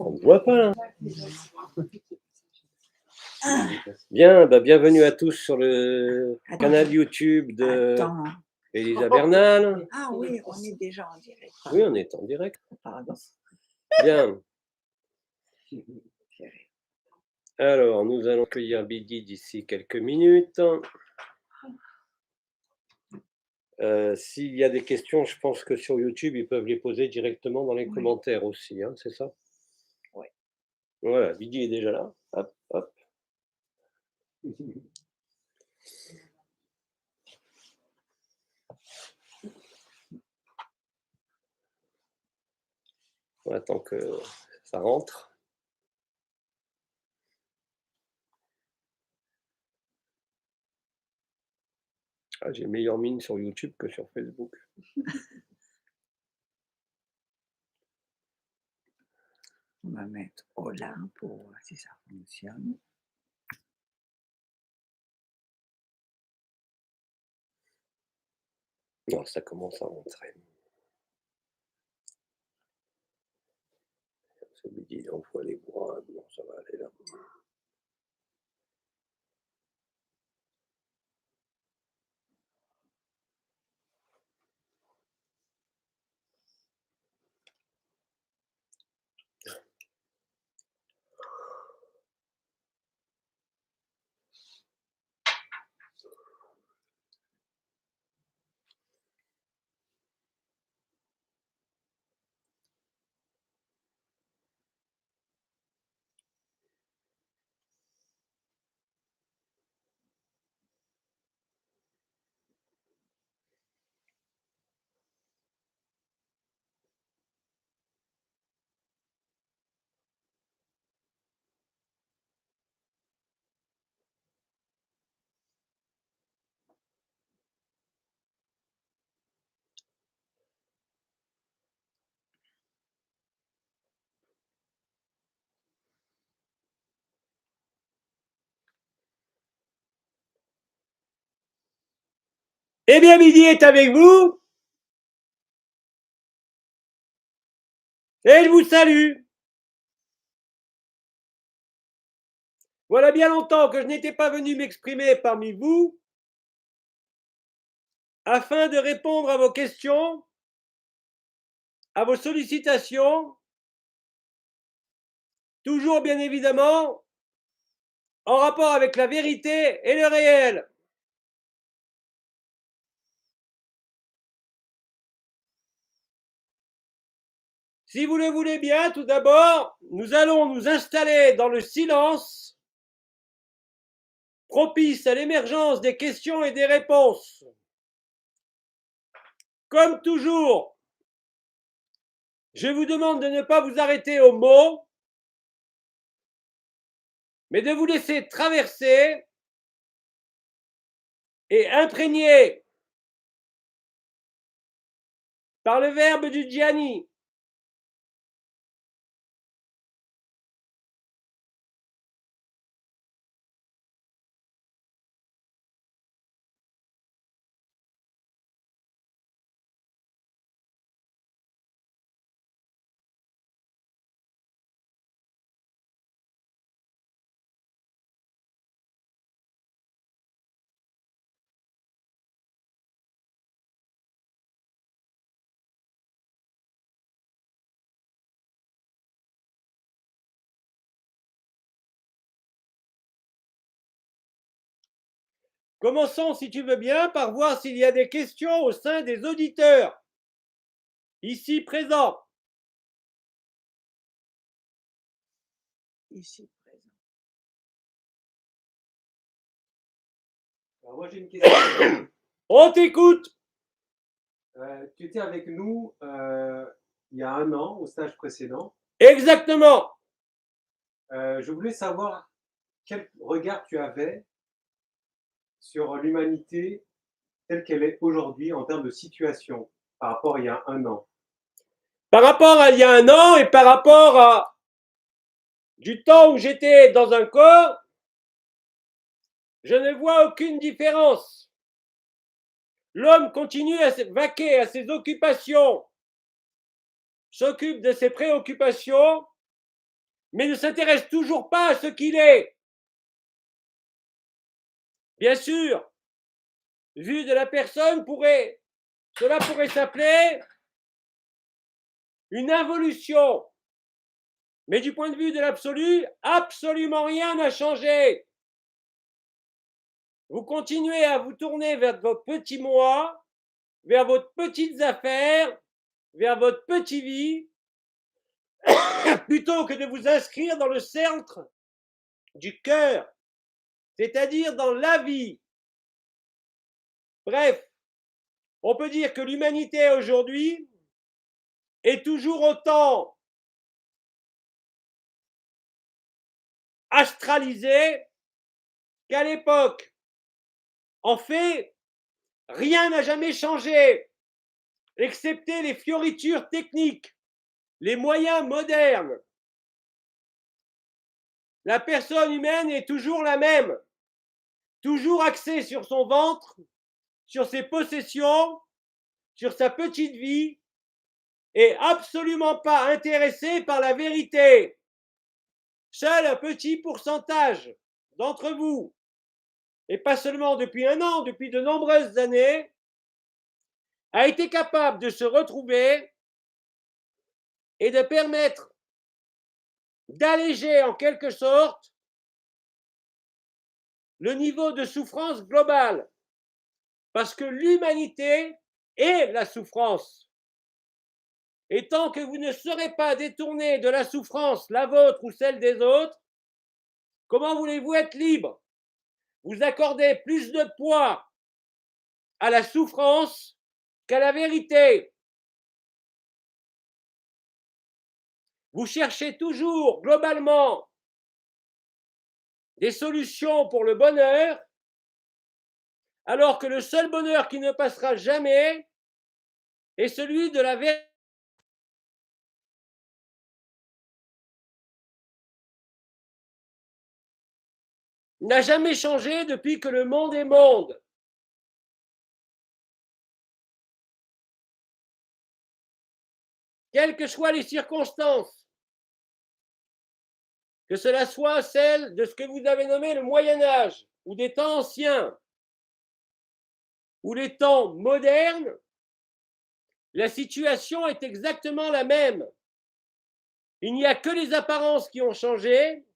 On ne voit pas là. Bien, bienvenue à tous sur le canal YouTube de Elisa Bernal. Ah oui, on est déjà en direct. Oui, on est en direct. Pardon. Bien. Alors, nous allons accueillir Bidi d'ici quelques minutes. S'il y a des questions, je pense que sur YouTube, ils peuvent les poser directement dans les commentaires aussi, hein, c'est ça? Oui. Voilà, Bidi est déjà là. Hop, hop. On attend que ça rentre. Ah, j'ai meilleure mine sur YouTube que sur Facebook. On va mettre au là pour voir si ça fonctionne. Non, ça commence à rentrer. C'est Bidi, on voit les bras. Non, ça va aller là. Eh bien, Bidi est avec vous. Et il vous salue. Voilà bien longtemps que je n'étais pas venu m'exprimer parmi vous afin de répondre à vos questions, à vos sollicitations, toujours bien évidemment en rapport avec la vérité et le réel. Si vous le voulez bien, tout d'abord, nous allons nous installer dans le silence propice à l'émergence des questions et des réponses. Comme toujours, je vous demande de ne pas vous arrêter aux mots, mais de vous laisser traverser et imprégner par le verbe du Djani. Commençons, si tu veux bien, par voir s'il y a des questions au sein des auditeurs, ici présents. Ici présent. Alors moi j'ai une question. On t'écoute. Tu étais avec nous il y a un an au stage précédent. Exactement. Je voulais savoir quel regard tu avais sur l'humanité telle qu'elle est aujourd'hui en termes de situation par rapport à il y a un an. Par rapport à il y a un an et par rapport à du temps où j'étais dans un corps, je ne vois aucune différence. L'homme continue à se vaquer à ses occupations, s'occupe de ses préoccupations, mais ne s'intéresse toujours pas à ce qu'il est. Bien sûr, vu de la personne, cela pourrait s'appeler une involution. Mais du point de vue de l'absolu, absolument rien n'a changé. Vous continuez à vous tourner vers votre petit moi, vers vos petites affaires, vers votre petite vie, plutôt que de vous inscrire dans le centre du cœur, c'est-à-dire dans la vie. Bref, on peut dire que l'humanité aujourd'hui est toujours autant astralisée qu'à l'époque. En fait, rien n'a jamais changé, excepté les fioritures techniques, les moyens modernes. La personne humaine est toujours la même, toujours axée sur son ventre, sur ses possessions, sur sa petite vie, et absolument pas intéressée par la vérité. Seul un petit pourcentage d'entre vous, et pas seulement depuis un an, depuis de nombreuses années, a été capable de se retrouver et de permettre d'alléger en quelque sorte le niveau de souffrance globale. Parce que l'humanité est la souffrance. Et tant que vous ne serez pas détourné de la souffrance, la vôtre ou celle des autres, comment voulez-vous être libre? Vous accordez plus de poids à la souffrance qu'à la vérité. Vous cherchez toujours, globalement, des solutions pour le bonheur, alors que le seul bonheur qui ne passera jamais est celui de la vérité. N'a jamais changé depuis que le monde est monde. Quelles que soient les circonstances, que cela soit celle de ce que vous avez nommé le Moyen Âge, ou des temps anciens, ou les temps modernes, la situation est exactement la même. Il n'y a que les apparences qui ont changé,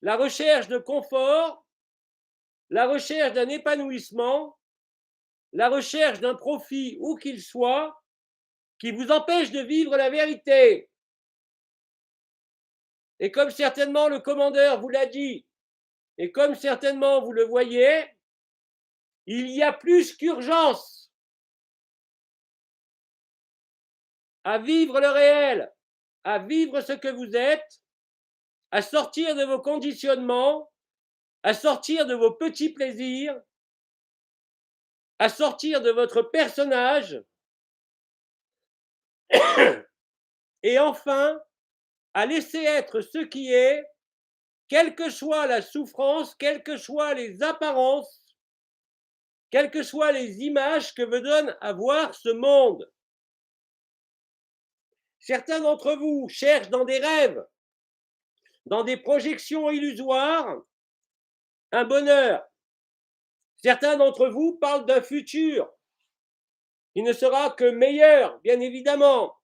la recherche de confort, la recherche d'un épanouissement, la recherche d'un profit où qu'il soit, qui vous empêche de vivre la vérité. Et comme certainement le commandeur vous l'a dit, et comme certainement vous le voyez, il y a plus qu'urgence à vivre le réel, à vivre ce que vous êtes, à sortir de vos conditionnements, à sortir de vos petits plaisirs, à sortir de votre personnage, et enfin à laisser être ce qui est, quelle que soit la souffrance, quelles que soient les apparences, quelles que soient les images que vous donne à voir ce monde. Certains d'entre vous cherchent dans des rêves, dans des projections illusoires, un bonheur. Certains d'entre vous parlent d'un futur qui ne sera que meilleur, bien évidemment,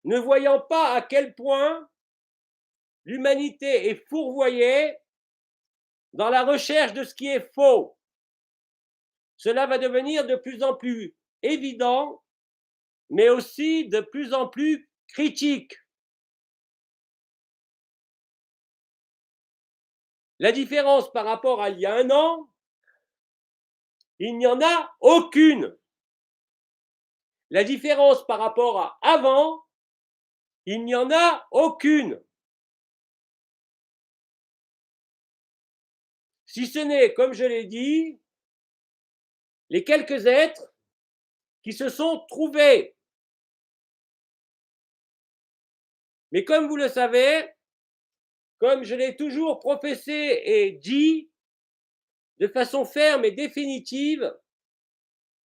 ne voyant pas à quel point l'humanité est fourvoyée dans la recherche de ce qui est faux. Cela va devenir de plus en plus évident, mais aussi de plus en plus critique. La différence par rapport à il y a un an, il n'y en a aucune. La différence par rapport à avant, il n'y en a aucune. Si ce n'est, comme je l'ai dit, les quelques êtres qui se sont trouvés. Mais comme vous le savez, comme je l'ai toujours professé et dit, de façon ferme et définitive,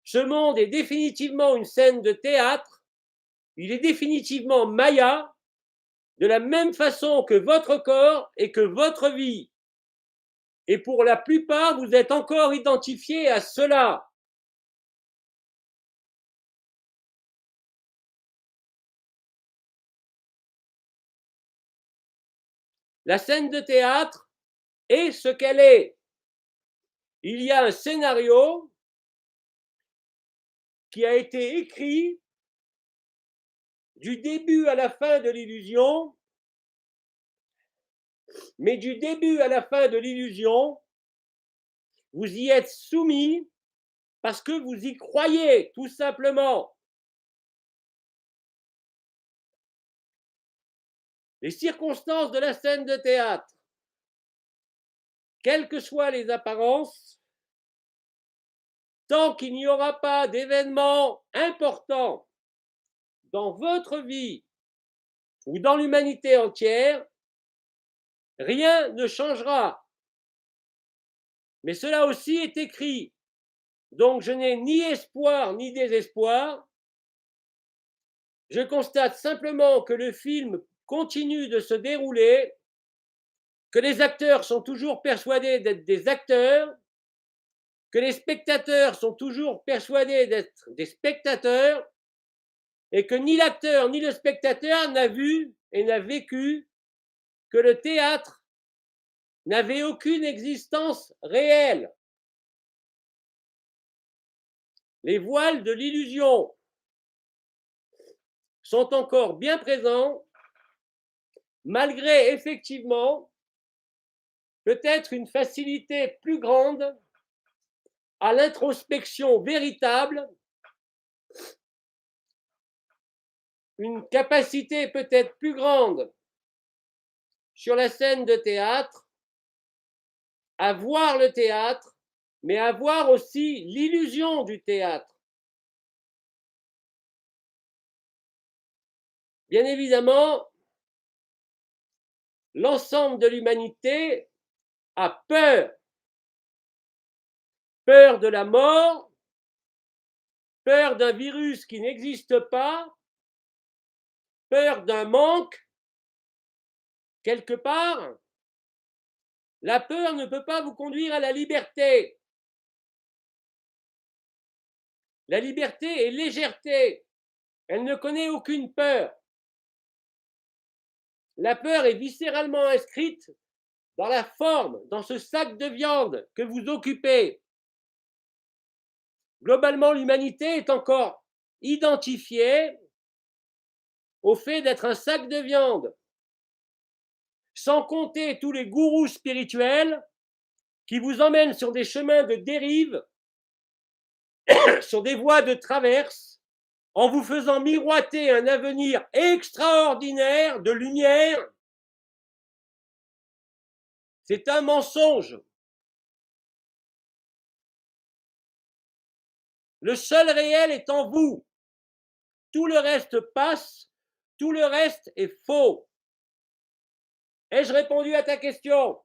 ce monde est définitivement une scène de théâtre, il est définitivement Maya, de la même façon que votre corps et que votre vie. Et pour la plupart, vous êtes encore identifiés à cela. La scène de théâtre est ce qu'elle est. Il y a un scénario qui a été écrit du début à la fin de l'illusion, mais du début à la fin de l'illusion, vous y êtes soumis parce que vous y croyez, tout simplement. Les circonstances de la scène de théâtre, quelles que soient les apparences, tant qu'il n'y aura pas d'événements importants dans votre vie ou dans l'humanité entière, rien ne changera. Mais cela aussi est écrit. Donc je n'ai ni espoir ni désespoir. Je constate simplement que le film continue de se dérouler, que les acteurs sont toujours persuadés d'être des acteurs, que les spectateurs sont toujours persuadés d'être des spectateurs, et que ni l'acteur ni le spectateur n'a vu et n'a vécu que le théâtre n'avait aucune existence réelle. Les voiles de l'illusion sont encore bien présents, malgré effectivement peut-être une facilité plus grande à l'introspection véritable, une capacité peut-être plus grande sur la scène de théâtre, à voir le théâtre, mais à voir aussi l'illusion du théâtre. Bien évidemment, l'ensemble de l'humanité a peur. Peur de la mort, peur d'un virus qui n'existe pas, peur d'un manque, quelque part. La peur ne peut pas vous conduire à la liberté. La liberté est légèreté. Elle ne connaît aucune peur. La peur est viscéralement inscrite dans la forme, dans ce sac de viande que vous occupez. Globalement, l'humanité est encore identifiée au fait d'être un sac de viande, sans compter tous les gourous spirituels qui vous emmènent sur des chemins de dérive, sur des voies de traverse, en vous faisant miroiter un avenir extraordinaire de lumière. C'est un mensonge. Le seul réel est en vous. Tout le reste passe, tout le reste est faux. Ai-je répondu à ta question?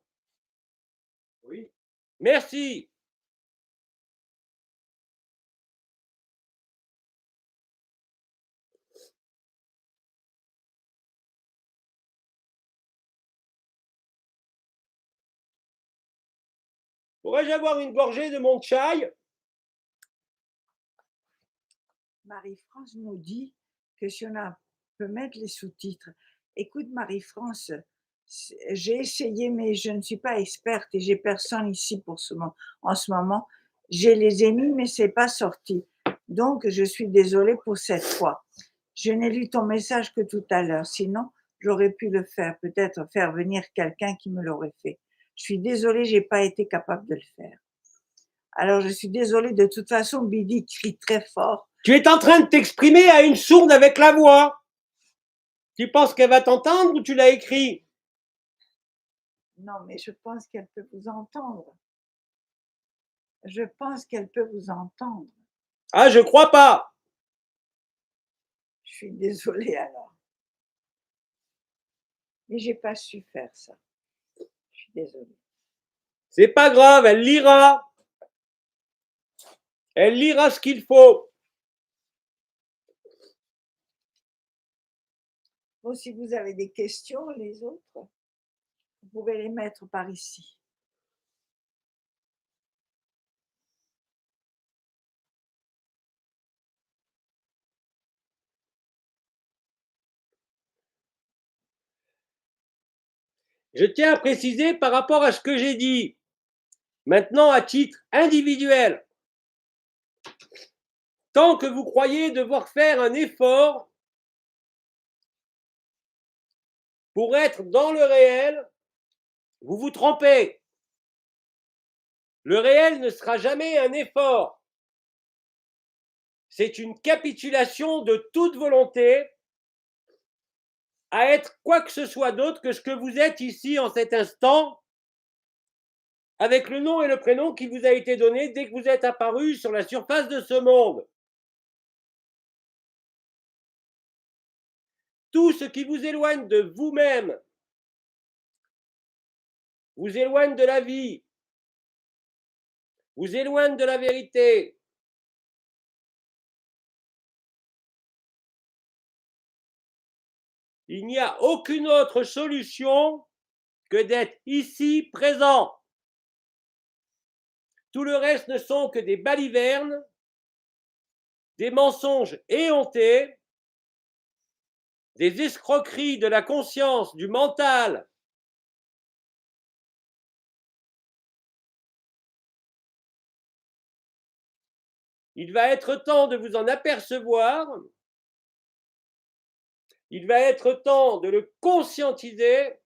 Oui. Merci. Pourrais-je avoir une gorgée de mon chai? Marie-France nous dit que si on peut mettre les sous-titres. Écoute, Marie-France, j'ai essayé, mais je ne suis pas experte et j'ai personne ici en ce moment. Je les ai mis, mais c'est pas sorti. Donc, je suis désolée pour cette fois. Je n'ai lu ton message que tout à l'heure. Sinon, j'aurais pu le faire, peut-être faire venir quelqu'un qui me l'aurait fait. Je suis désolée, j'ai pas été capable de le faire. Alors, je suis désolée. De toute façon, Bidi crie très fort. Tu es en train de t'exprimer à une sourde avec la voix. Tu penses qu'elle va t'entendre ou tu l'as écrit? Non, mais je pense qu'elle peut vous entendre. Je pense qu'elle peut vous entendre. Ah, je crois pas. Je suis désolée alors. Mais j'ai pas su faire ça. Je suis désolée. C'est pas grave, elle lira. Elle lira ce qu'il faut. Bon, si vous avez des questions, les autres, vous pouvez les mettre par ici. Je tiens à préciser par rapport à ce que j'ai dit, maintenant à titre individuel, tant que vous croyez devoir faire un effort pour être dans le réel, vous vous trompez. Le réel ne sera jamais un effort. C'est une capitulation de toute volonté à être quoi que ce soit d'autre que ce que vous êtes ici en cet instant, avec le nom et le prénom qui vous a été donné dès que vous êtes apparu sur la surface de ce monde. Tout ce qui vous éloigne de vous-même vous éloigne de la vie, vous éloigne de la vérité. Il n'y a aucune autre solution que d'être ici présent. Tout le reste ne sont que des balivernes, des mensonges éhontés, des escroqueries de la conscience, du mental. Il va être temps de vous en apercevoir. Il va être temps de le conscientiser.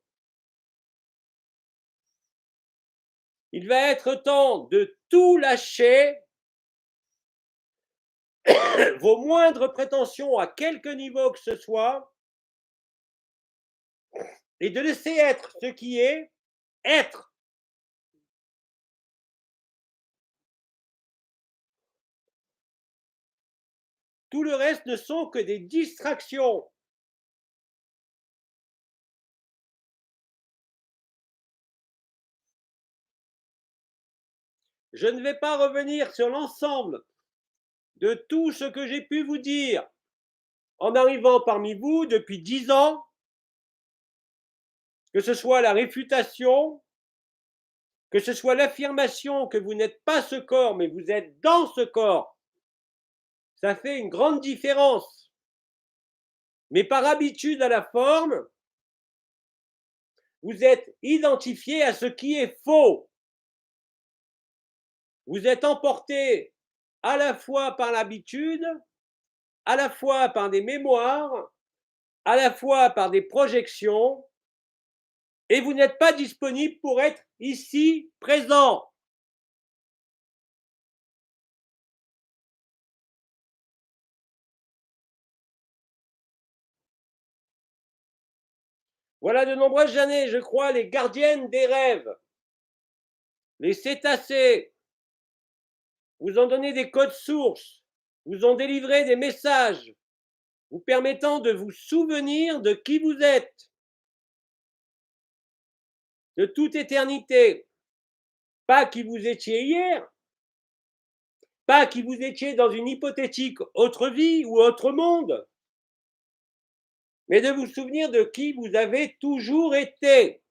Il va être temps de tout lâcher, vos moindres prétentions à quelque niveau que ce soit, et de laisser être ce qui est, être. Tout le reste ne sont que des distractions. Je ne vais pas revenir sur l'ensemble de tout ce que j'ai pu vous dire en arrivant parmi vous depuis 10 ans, que ce soit la réfutation, que ce soit l'affirmation que vous n'êtes pas ce corps, mais vous êtes dans ce corps. Ça fait une grande différence. Mais par habitude à la forme, vous êtes identifié à ce qui est faux. Vous êtes emporté à la fois par l'habitude, à la fois par des mémoires, à la fois par des projections, et vous n'êtes pas disponible pour être ici présent. Voilà de nombreuses années, je crois, les gardiennes des rêves, les cétacés, vous ont donné des codes sources, vous ont délivré des messages, vous permettant de vous souvenir de qui vous êtes, de toute éternité. Pas qui vous étiez hier, pas qui vous étiez dans une hypothétique autre vie ou autre monde, mais de vous souvenir de qui vous avez toujours été.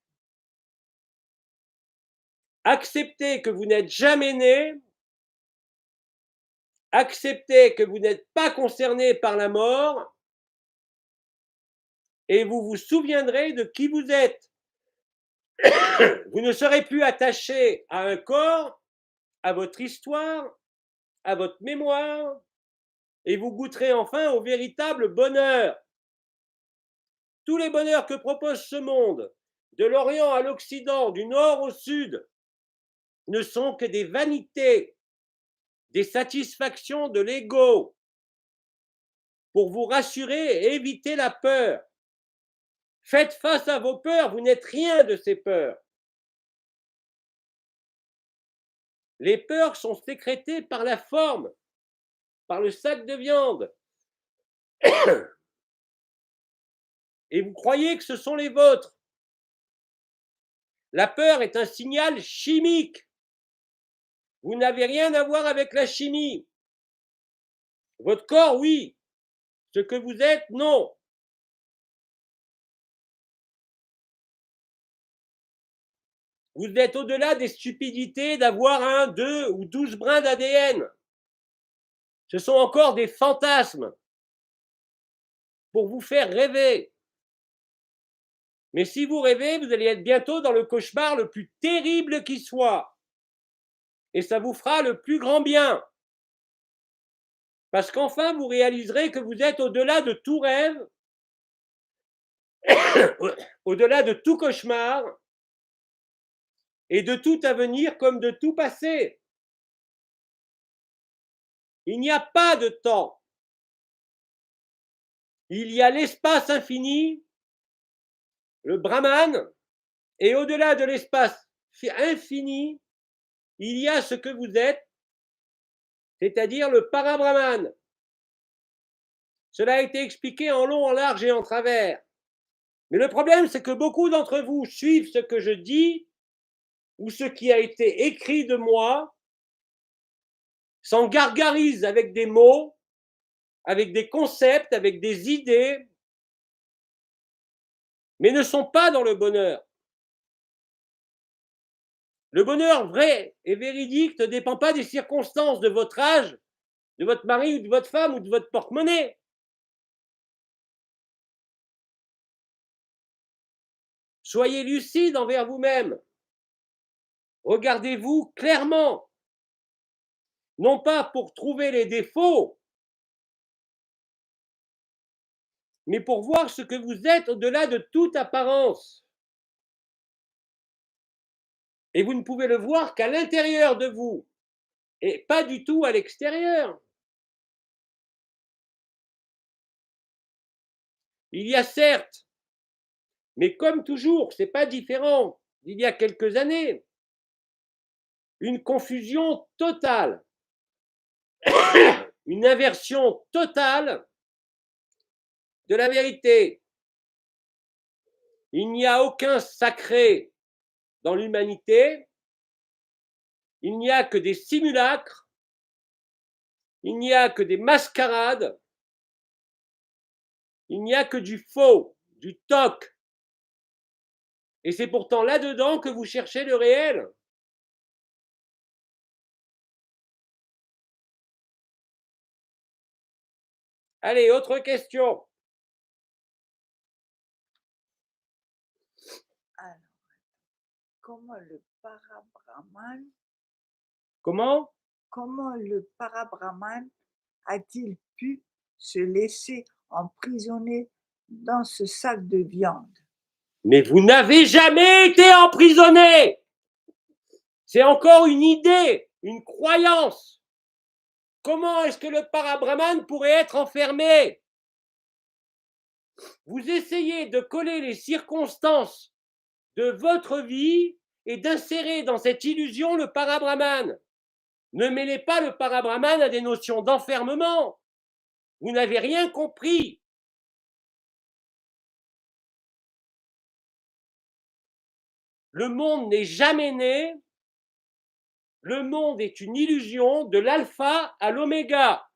Acceptez que vous n'êtes jamais né, acceptez que vous n'êtes pas concerné par la mort, et vous vous souviendrez de qui vous êtes. Vous ne serez plus attaché à un corps, à votre histoire, à votre mémoire, et vous goûterez enfin au véritable bonheur. Tous les bonheurs que propose ce monde, de l'Orient à l'Occident, du Nord au Sud, ne sont que des vanités, des satisfactions de l'ego, pour vous rassurer et éviter la peur. Faites face à vos peurs, vous n'êtes rien de ces peurs. Les peurs sont sécrétées par la forme, par le sac de viande. Et vous croyez que ce sont les vôtres. La peur est un signal chimique. Vous n'avez rien à voir avec la chimie. Votre corps, oui. Ce que vous êtes, non. Vous êtes au-delà des stupidités d'avoir 1, 2 ou 12 brins d'ADN. Ce sont encore des fantasmes pour vous faire rêver. Mais si vous rêvez, vous allez être bientôt dans le cauchemar le plus terrible qui soit. Et ça vous fera le plus grand bien. Parce qu'enfin, vous réaliserez que vous êtes au-delà de tout rêve, au-delà de tout cauchemar, et de tout avenir comme de tout passé. Il n'y a pas de temps. Il y a l'espace infini, le Brahman, et au-delà de l'espace infini, il y a ce que vous êtes, c'est-à-dire le Parabrahman. Cela a été expliqué en long, en large et en travers. Mais le problème, c'est que beaucoup d'entre vous suivent ce que je dis ou ce qui a été écrit de moi, s'en gargarisent avec des mots, avec des concepts, avec des idées, mais ne sont pas dans le bonheur. Le bonheur vrai et véridique ne dépend pas des circonstances de votre âge, de votre mari ou de votre femme ou de votre porte-monnaie. Soyez lucide envers vous-même. Regardez-vous clairement, non pas pour trouver les défauts, mais pour voir ce que vous êtes au-delà de toute apparence. Et vous ne pouvez le voir qu'à l'intérieur de vous, et pas du tout à l'extérieur. Il y a certes, mais comme toujours, ce n'est pas différent d'il y a quelques années, une confusion totale, une inversion totale de la vérité. Il n'y a aucun sacré dans l'humanité, il n'y a que des simulacres, il n'y a que des mascarades, il n'y a que du faux, du toc. Et c'est pourtant là-dedans que vous cherchez le réel. Allez, autre question. Alors, comment le Parabrahman, comment le Parabrahman a-t-il pu se laisser emprisonner dans ce sac de viande? Mais vous n'avez jamais été emprisonné. C'est encore une idée, une croyance. Comment est-ce que le Parabrahman pourrait être enfermé? Vous essayez de coller les circonstances de votre vie et d'insérer dans cette illusion le Parabrahman. Ne mêlez pas le Parabrahman à des notions d'enfermement. Vous n'avez rien compris. Le monde n'est jamais né. Le monde est une illusion de l'alpha à l'oméga.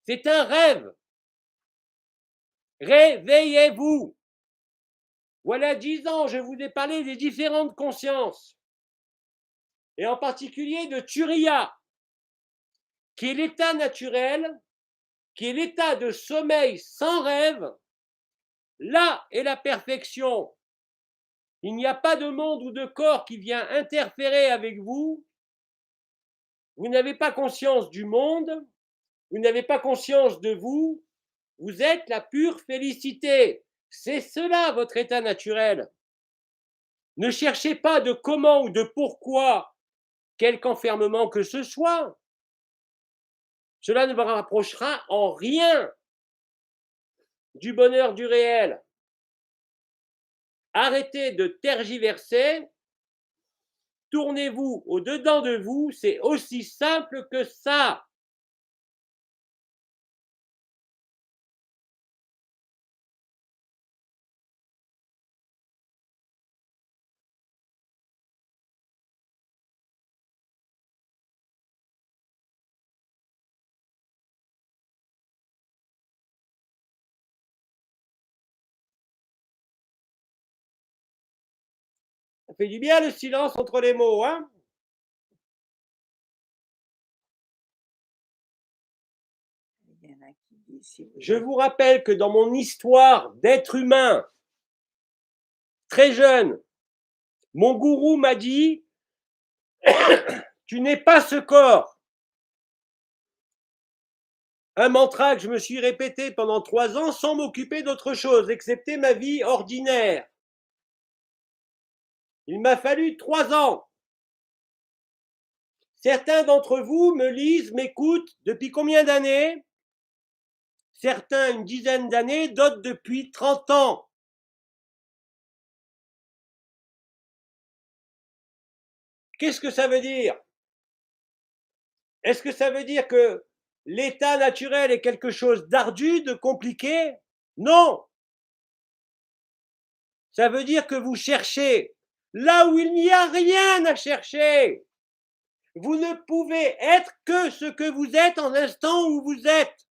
C'est un rêve. Réveillez-vous. Voilà 10 ans, je vous ai parlé des différentes consciences, et en particulier de Turiya, qui est l'état naturel, qui est l'état de sommeil sans rêve. Là est la perfection. Il n'y a pas de monde ou de corps qui vient interférer avec vous. Vous n'avez pas conscience du monde, vous n'avez pas conscience de vous. Vous êtes la pure félicité. C'est cela votre état naturel. Ne cherchez pas de comment ou de pourquoi quelque enfermement que ce soit. Cela ne vous rapprochera en rien du bonheur du réel. Arrêtez de tergiverser, tournez-vous au-dedans de vous, c'est aussi simple que ça. Ça fait du bien le silence entre les mots, hein? Il y en a qui disent, si vous Je êtes- vous rappelle que dans mon histoire d'être humain, très jeune, mon gourou m'a dit, tu n'es pas ce corps. Un mantra que je me suis répété pendant 3 ans sans m'occuper d'autre chose, excepté ma vie ordinaire. Il m'a fallu 3 ans. Certains d'entre vous me lisent, m'écoutent depuis combien d'années? Certains une dizaine d'années, d'autres depuis 30 ans. Qu'est-ce que ça veut dire? Est-ce que ça veut dire que l'état naturel est quelque chose d'ardu, de compliqué? Non. Ça veut dire que vous cherchez là où il n'y a rien à chercher. Vous ne pouvez être que ce que vous êtes en l'instant où vous êtes.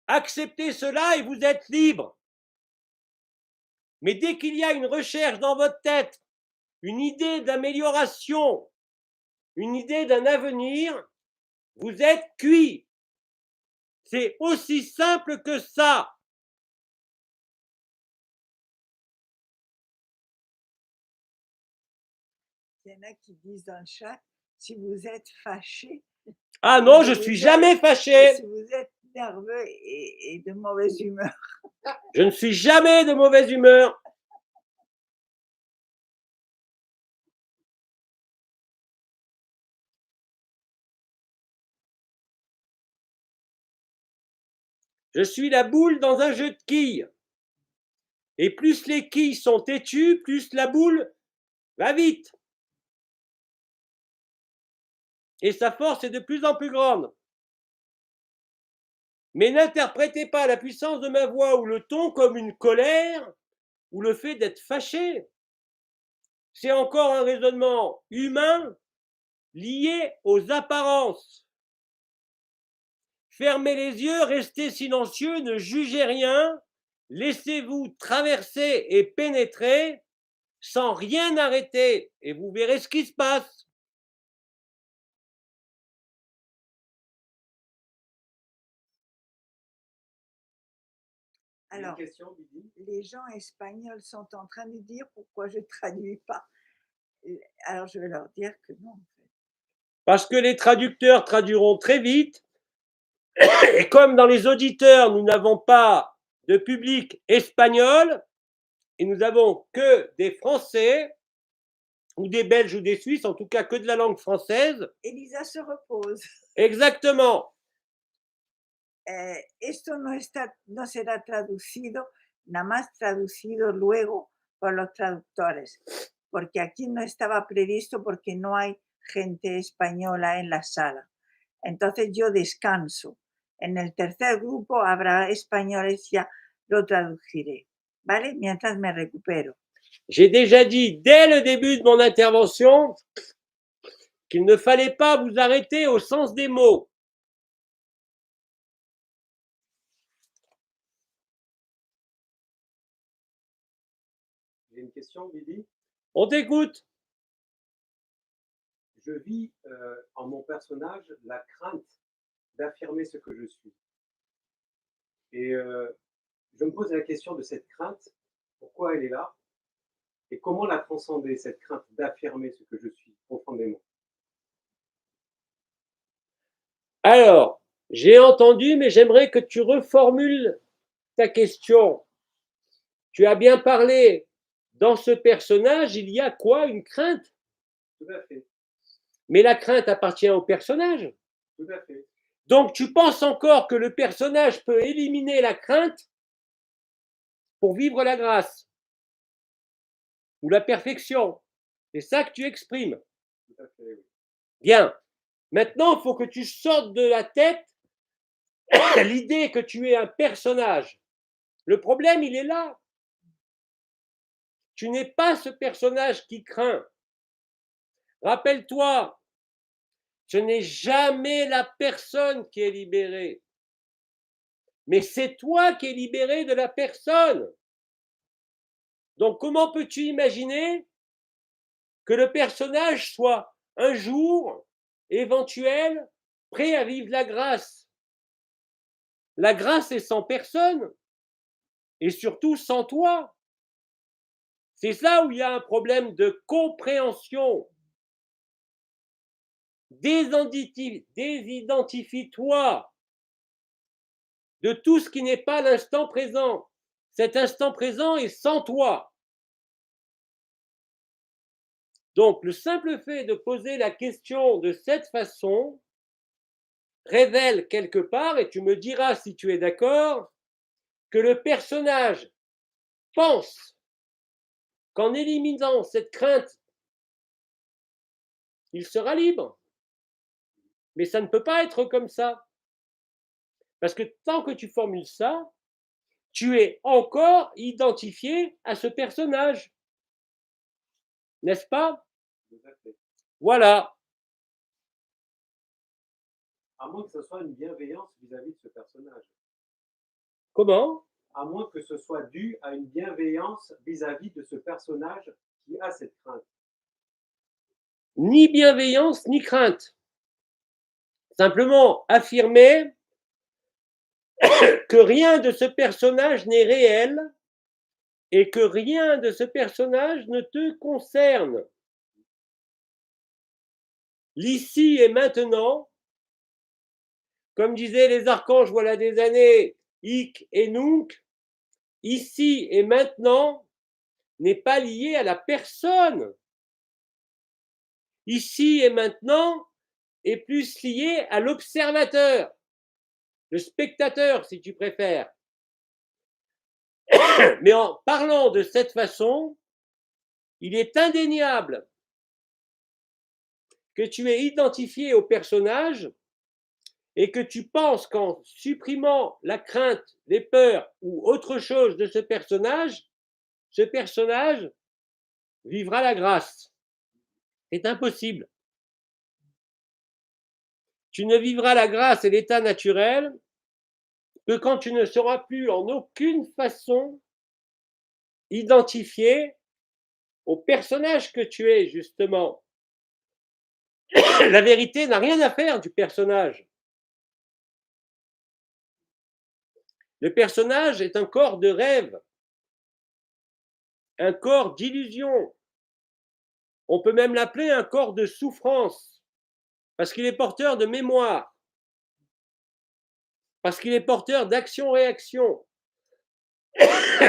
Acceptez cela et vous êtes libre. Mais dès qu'il y a une recherche dans votre tête, une idée d'amélioration, une idée d'un avenir, vous êtes cuit. C'est aussi simple que ça. il y en a qui disent dans le chat, si vous êtes fâché, Ah non, je suis jamais fâché. si vous êtes nerveux et de mauvaise humeur. Je ne suis jamais de mauvaise humeur. Je suis la boule dans un jeu de quilles. Et plus les quilles sont têtues, plus la boule va vite. Et sa force est de plus en plus grande. Mais n'interprétez pas la puissance de ma voix ou le ton comme une colère ou le fait d'être fâché. C'est encore un raisonnement humain lié aux apparences. Fermez les yeux, restez silencieux, ne jugez rien, laissez-vous traverser et pénétrer sans rien arrêter et vous verrez ce qui se passe. Alors, les gens espagnols sont en train de dire pourquoi je ne traduis pas. Alors, je vais leur dire que non. En fait. Parce que les traducteurs traduiront très vite. Et comme dans les auditeurs, nous n'avons pas de public espagnol, et nous n'avons que des Français, ou des Belges ou des Suisses, en tout cas que de la langue française. Elisa se repose. Exactement. Esto no será traducido, nada más traducido luego por los traductores, porque aquí no estaba previsto porque no hay gente española en la sala. Entonces yo descanso. En el tercer grupo habrá españoles, ya lo traduciré, ¿vale? Mientras me recupero. J'ai déjà dit dès le début de mon intervention qu'il ne fallait pas vous arrêter au sens des mots. J'ai une question, Bibi. On t'écoute. Je vis en mon personnage la crainte d'affirmer ce que je suis. Et je me pose la question de cette crainte, pourquoi elle est là et comment la transcender, cette crainte d'affirmer ce que je suis profondément. Alors, j'ai entendu, mais j'aimerais que tu reformules ta question. Tu as bien parlé. Dans ce personnage, il y a quoi? Une crainte? Tout à fait. Mais la crainte appartient au personnage. Tout à fait. Donc, tu penses encore que le personnage peut éliminer la crainte pour vivre la grâce ou la perfection. C'est ça que tu exprimes. Tout à fait, oui. Bien. Maintenant, il faut que tu sortes de la tête l'idée que tu es un personnage. Le problème, il est là. Tu n'es pas ce personnage qui craint. Rappelle-toi, ce n'est jamais la personne qui est libérée, mais c'est toi qui es libéré de la personne. Donc, comment peux-tu imaginer que le personnage soit un jour éventuel, prêt à vivre la grâce? La grâce est sans personne, et surtout sans toi. C'est là où il y a un problème de compréhension. Désidentifie-toi de tout ce qui n'est pas l'instant présent. Cet instant présent est sans toi. Donc, le simple fait de poser la question de cette façon révèle quelque part, et tu me diras si tu es d'accord, que le personnage pense qu'en éliminant cette crainte, il sera libre. Mais ça ne peut pas être comme ça. Parce que tant que tu formules ça, tu es encore identifié à ce personnage. N'est-ce pas? Voilà. À moins que ce soit une bienveillance vis-à-vis de ce personnage. Comment? À moins que ce soit dû à une bienveillance vis-à-vis de ce personnage qui a cette crainte. Ni bienveillance, ni crainte. Simplement affirmer que rien de ce personnage n'est réel et que rien de ce personnage ne te concerne. L'ici et maintenant, comme disaient les archanges voilà des années, hic et nunc, ici et maintenant n'est pas lié à la personne. Ici et maintenant est plus lié à l'observateur, le spectateur si tu préfères. Mais en parlant de cette façon, il est indéniable que tu es identifié au personnage et que tu penses qu'en supprimant la crainte, les peurs ou autre chose de ce personnage vivra la grâce. C'est impossible. Tu ne vivras la grâce et l'état naturel que quand tu ne seras plus en aucune façon identifié au personnage que tu es, justement. La vérité n'a rien à faire du personnage. Le personnage est un corps de rêve, un corps d'illusion. On peut même l'appeler un corps de souffrance, parce qu'il est porteur de mémoire, parce qu'il est porteur d'action-réaction,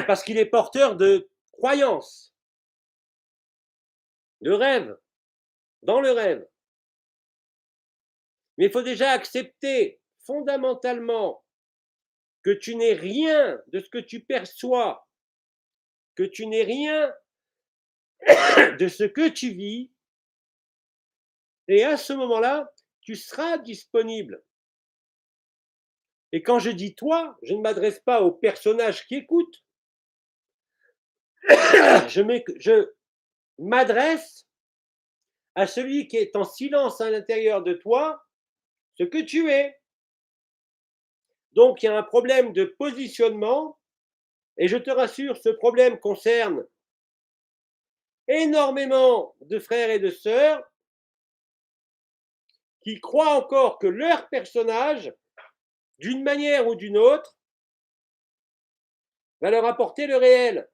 parce qu'il est porteur de croyances, de rêve, dans le rêve. Mais il faut déjà accepter fondamentalement que tu n'es rien de ce que tu perçois, que tu n'es rien de ce que tu vis, et à ce moment-là, tu seras disponible. Et quand je dis toi, je ne m'adresse pas au personnage qui écoute, je m'adresse à celui qui est en silence à l'intérieur de toi, ce que tu es. Donc, il y a un problème de positionnement, et je te rassure, ce problème concerne énormément de frères et de sœurs qui croient encore que leur personnage, d'une manière ou d'une autre, va leur apporter le réel.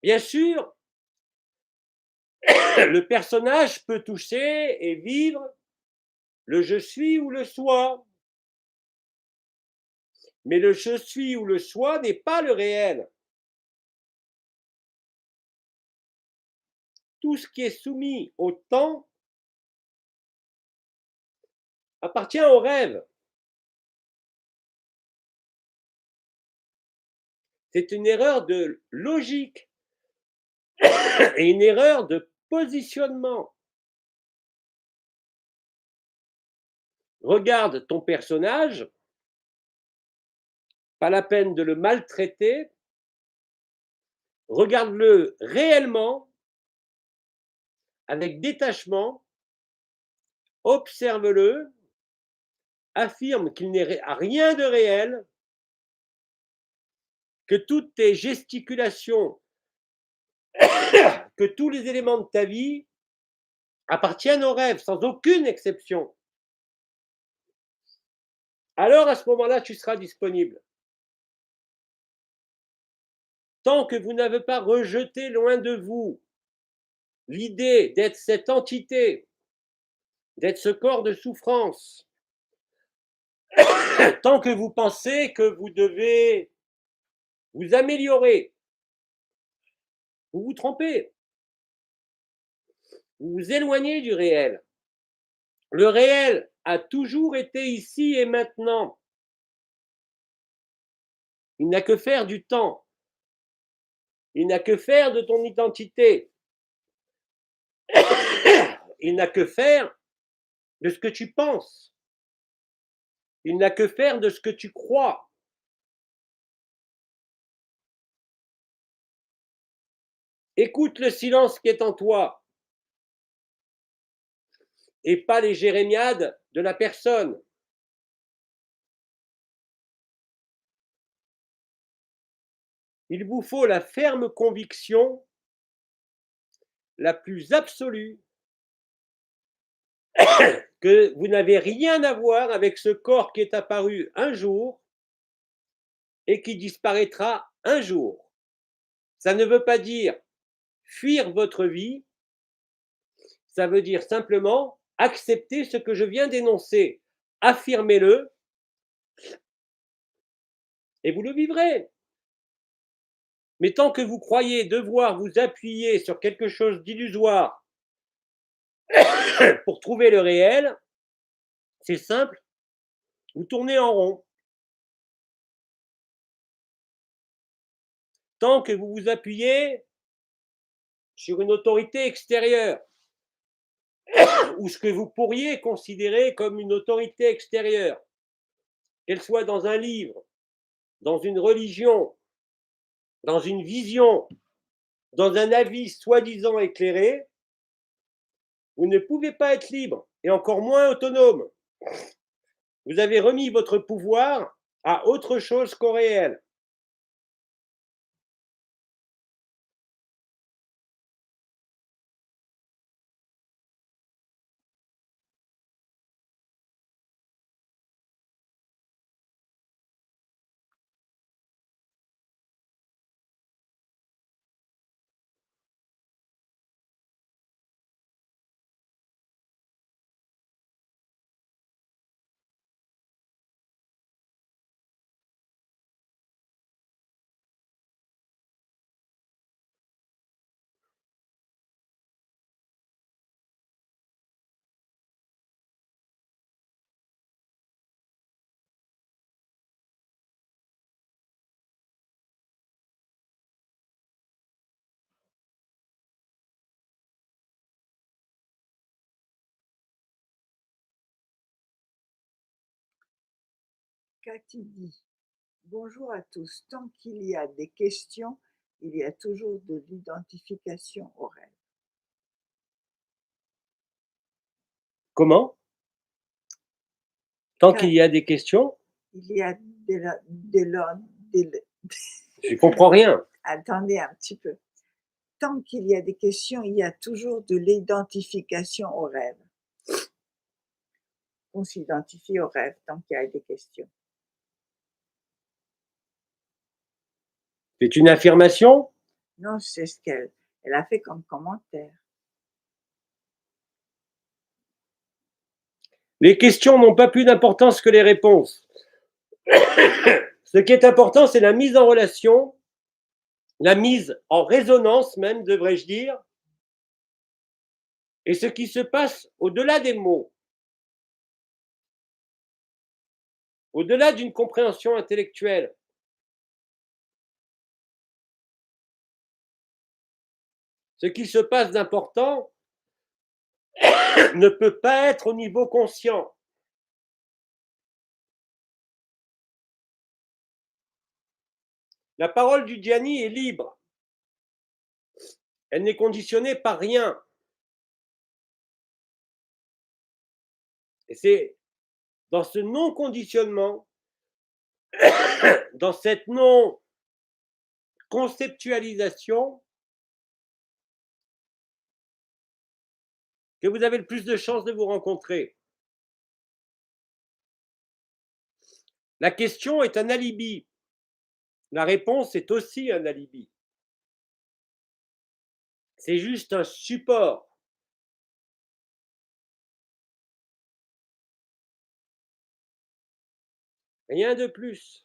Bien sûr, le personnage peut toucher et vivre le je suis ou le soi. Mais le je suis ou le soi n'est pas le réel. Tout ce qui est soumis au temps appartient au rêve. C'est une erreur de logique et une erreur de positionnement. Regarde ton personnage, pas la peine de le maltraiter, regarde-le réellement, avec détachement, observe-le, affirme qu'il n'est rien de réel que toutes tes gesticulations, que tous les éléments de ta vie appartiennent au rêve, sans aucune exception. Alors à ce moment-là, tu seras disponible. Tant que vous n'avez pas rejeté loin de vous l'idée d'être cette entité, d'être ce corps de souffrance, tant que vous pensez que vous devez vous améliorer, vous vous trompez. Vous vous éloignez du réel. Le réel a toujours été ici et maintenant. Il n'a que faire du temps. Il n'a que faire de ton identité. Il n'a que faire de ce que tu penses. Il n'a que faire de ce que tu crois. Écoute le silence qui est en toi et pas les jérémiades de la personne. Il vous faut la ferme conviction la plus absolue que vous n'avez rien à voir avec ce corps qui est apparu un jour et qui disparaîtra un jour. Ça ne veut pas dire fuir votre vie, ça veut dire simplement accepter ce que je viens d'énoncer, affirmez-le et vous le vivrez. Mais tant que vous croyez devoir vous appuyer sur quelque chose d'illusoire pour trouver le réel, c'est simple, vous tournez en rond. Tant que vous vous appuyez sur une autorité extérieure, ou ce que vous pourriez considérer comme une autorité extérieure, qu'elle soit dans un livre, dans une religion, dans une vision, dans un avis soi-disant éclairé, vous ne pouvez pas être libre, et encore moins autonome. Vous avez remis votre pouvoir à autre chose qu'au réel. Cathy dit bonjour à tous. Tant qu'il y a des questions, il y a toujours de l'identification au rêve. Comment? Tant qu'il y a des questions, Il y a je ne comprends rien. Attendez un petit peu. Tant qu'il y a des questions, il y a toujours de l'identification au rêve. On s'identifie au rêve tant qu'il y a des questions. C'est une affirmation? Non, c'est ce qu'elle a fait comme commentaire. Les questions n'ont pas plus d'importance que les réponses. Ce qui est important, c'est la mise en relation, la mise en résonance même, devrais-je dire, et ce qui se passe au-delà des mots, au-delà d'une compréhension intellectuelle. Ce qui se passe d'important ne peut pas être au niveau conscient. La parole du dhyani est libre. Elle n'est conditionnée par rien. Et c'est dans ce non-conditionnement, dans cette conceptualisation que vous avez le plus de chances de vous rencontrer. La question est un alibi. La réponse est aussi un alibi. C'est juste un support. Rien de plus.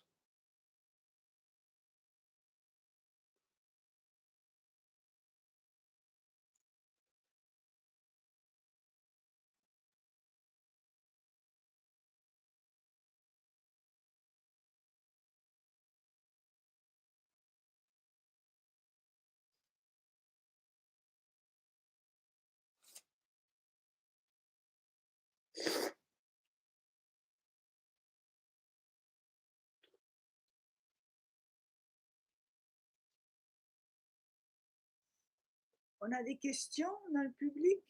On a des questions dans le public?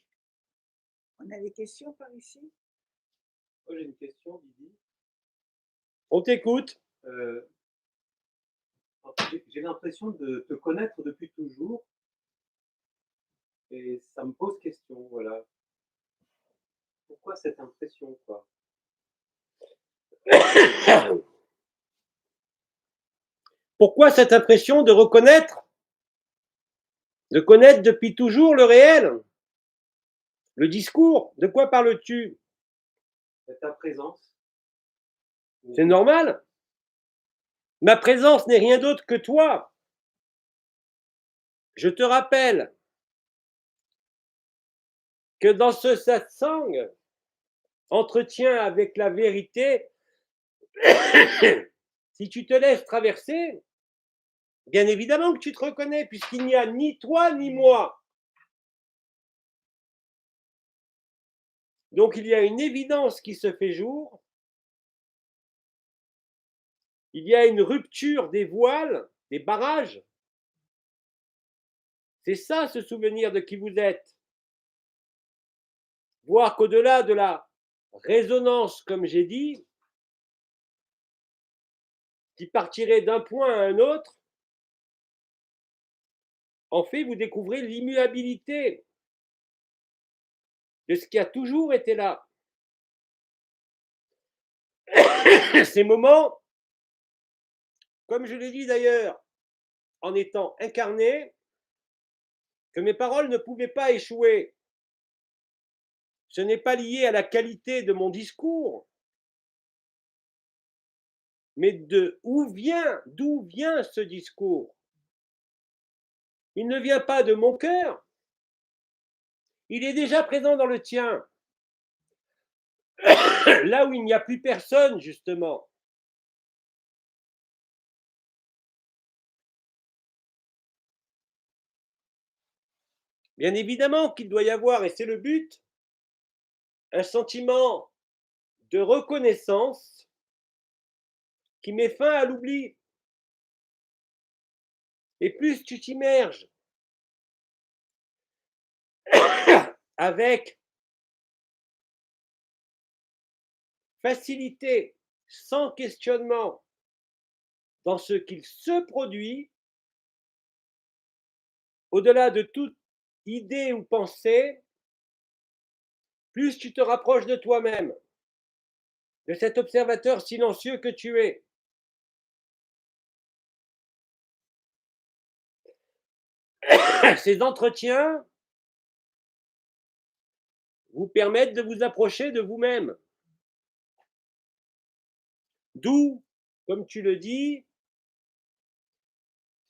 On a des questions par ici? Moi, j'ai une question, Didi. On t'écoute. J'ai l'impression de te connaître depuis toujours et ça me pose question, voilà. Pourquoi cette impression, quoi? Pourquoi cette impression de reconnaître, de connaître depuis toujours le réel, le discours? De quoi parles-tu? De ta présence. C'est normal. Ma présence n'est rien d'autre que toi. Je te rappelle que dans ce satsang, entretien avec la vérité, si tu te laisses traverser, bien évidemment que tu te reconnais, puisqu'il n'y a ni toi ni moi. Donc il y a une évidence qui se fait jour, il y a une rupture des voiles, des barrages. C'est ça, ce souvenir de qui vous êtes. Voir qu'au-delà de la résonance, comme j'ai dit, qui partirait d'un point à un autre, en fait, vous découvrez l'immuabilité de ce qui a toujours été là. Ces moments, comme je l'ai dit d'ailleurs, en étant incarné, que mes paroles ne pouvaient pas échouer. Ce n'est pas lié à la qualité de mon discours, mais d'où vient ce discours. Il ne vient pas de mon cœur, il est déjà présent dans le tien. Là où il n'y a plus personne, justement. Bien évidemment qu'il doit y avoir, et c'est le but, un sentiment de reconnaissance qui met fin à l'oubli. Et plus tu t'immerges avec facilité, sans questionnement, dans ce qu'il se produit, au-delà de toute idée ou pensée, plus tu te rapproches de toi-même, de cet observateur silencieux que tu es. Ces entretiens vous permettent de vous approcher de vous-même. D'où, comme tu le dis,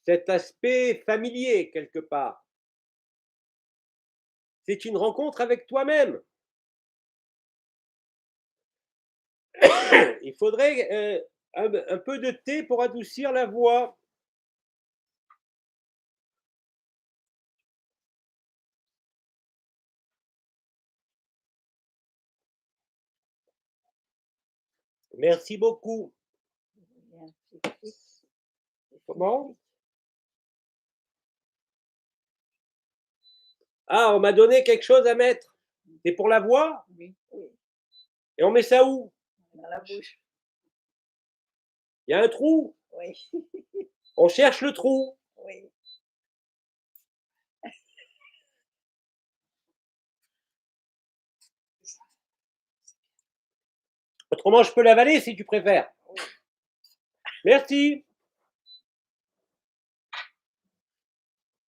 cet aspect familier quelque part. C'est une rencontre avec toi-même. Il faudrait un peu de thé pour adoucir la voix. Merci beaucoup. Comment? Ah, on m'a donné quelque chose à mettre. C'est pour la voix? Oui. Et on met ça où? Dans la bouche. Il y a un trou? Oui. On cherche le trou. Autrement, je peux l'avaler si tu préfères. Merci.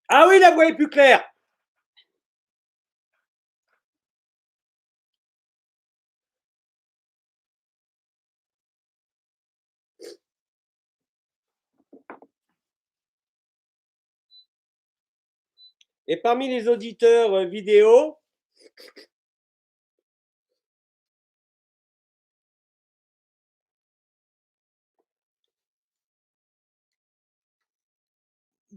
Ah oui, la voix est plus claire. Et parmi les auditeurs vidéo,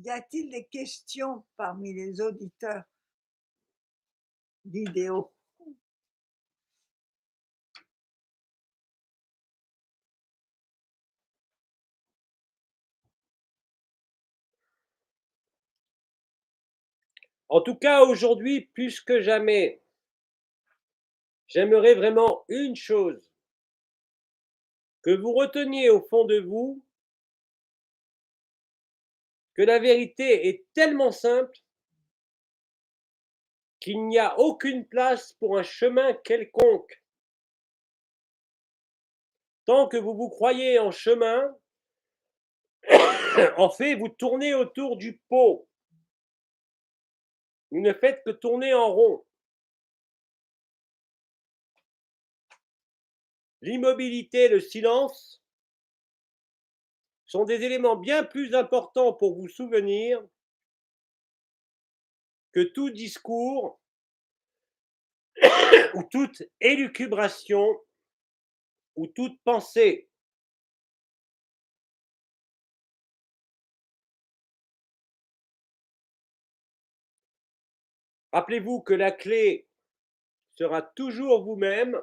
y a-t-il des questions parmi les auditeurs vidéo? en tout cas aujourd'hui, plus que jamais, j'aimerais vraiment une chose, que vous reteniez au fond de vous que la vérité est tellement simple qu'il n'y a aucune place pour un chemin quelconque. Tant que vous croyez en chemin, en fait, vous tournez autour du pot. Vous ne faites que tourner en rond. L'immobilité, le silence sont des éléments bien plus importants pour vous souvenir que tout discours ou toute élucubration ou toute pensée. Rappelez-vous que la clé sera toujours vous-même.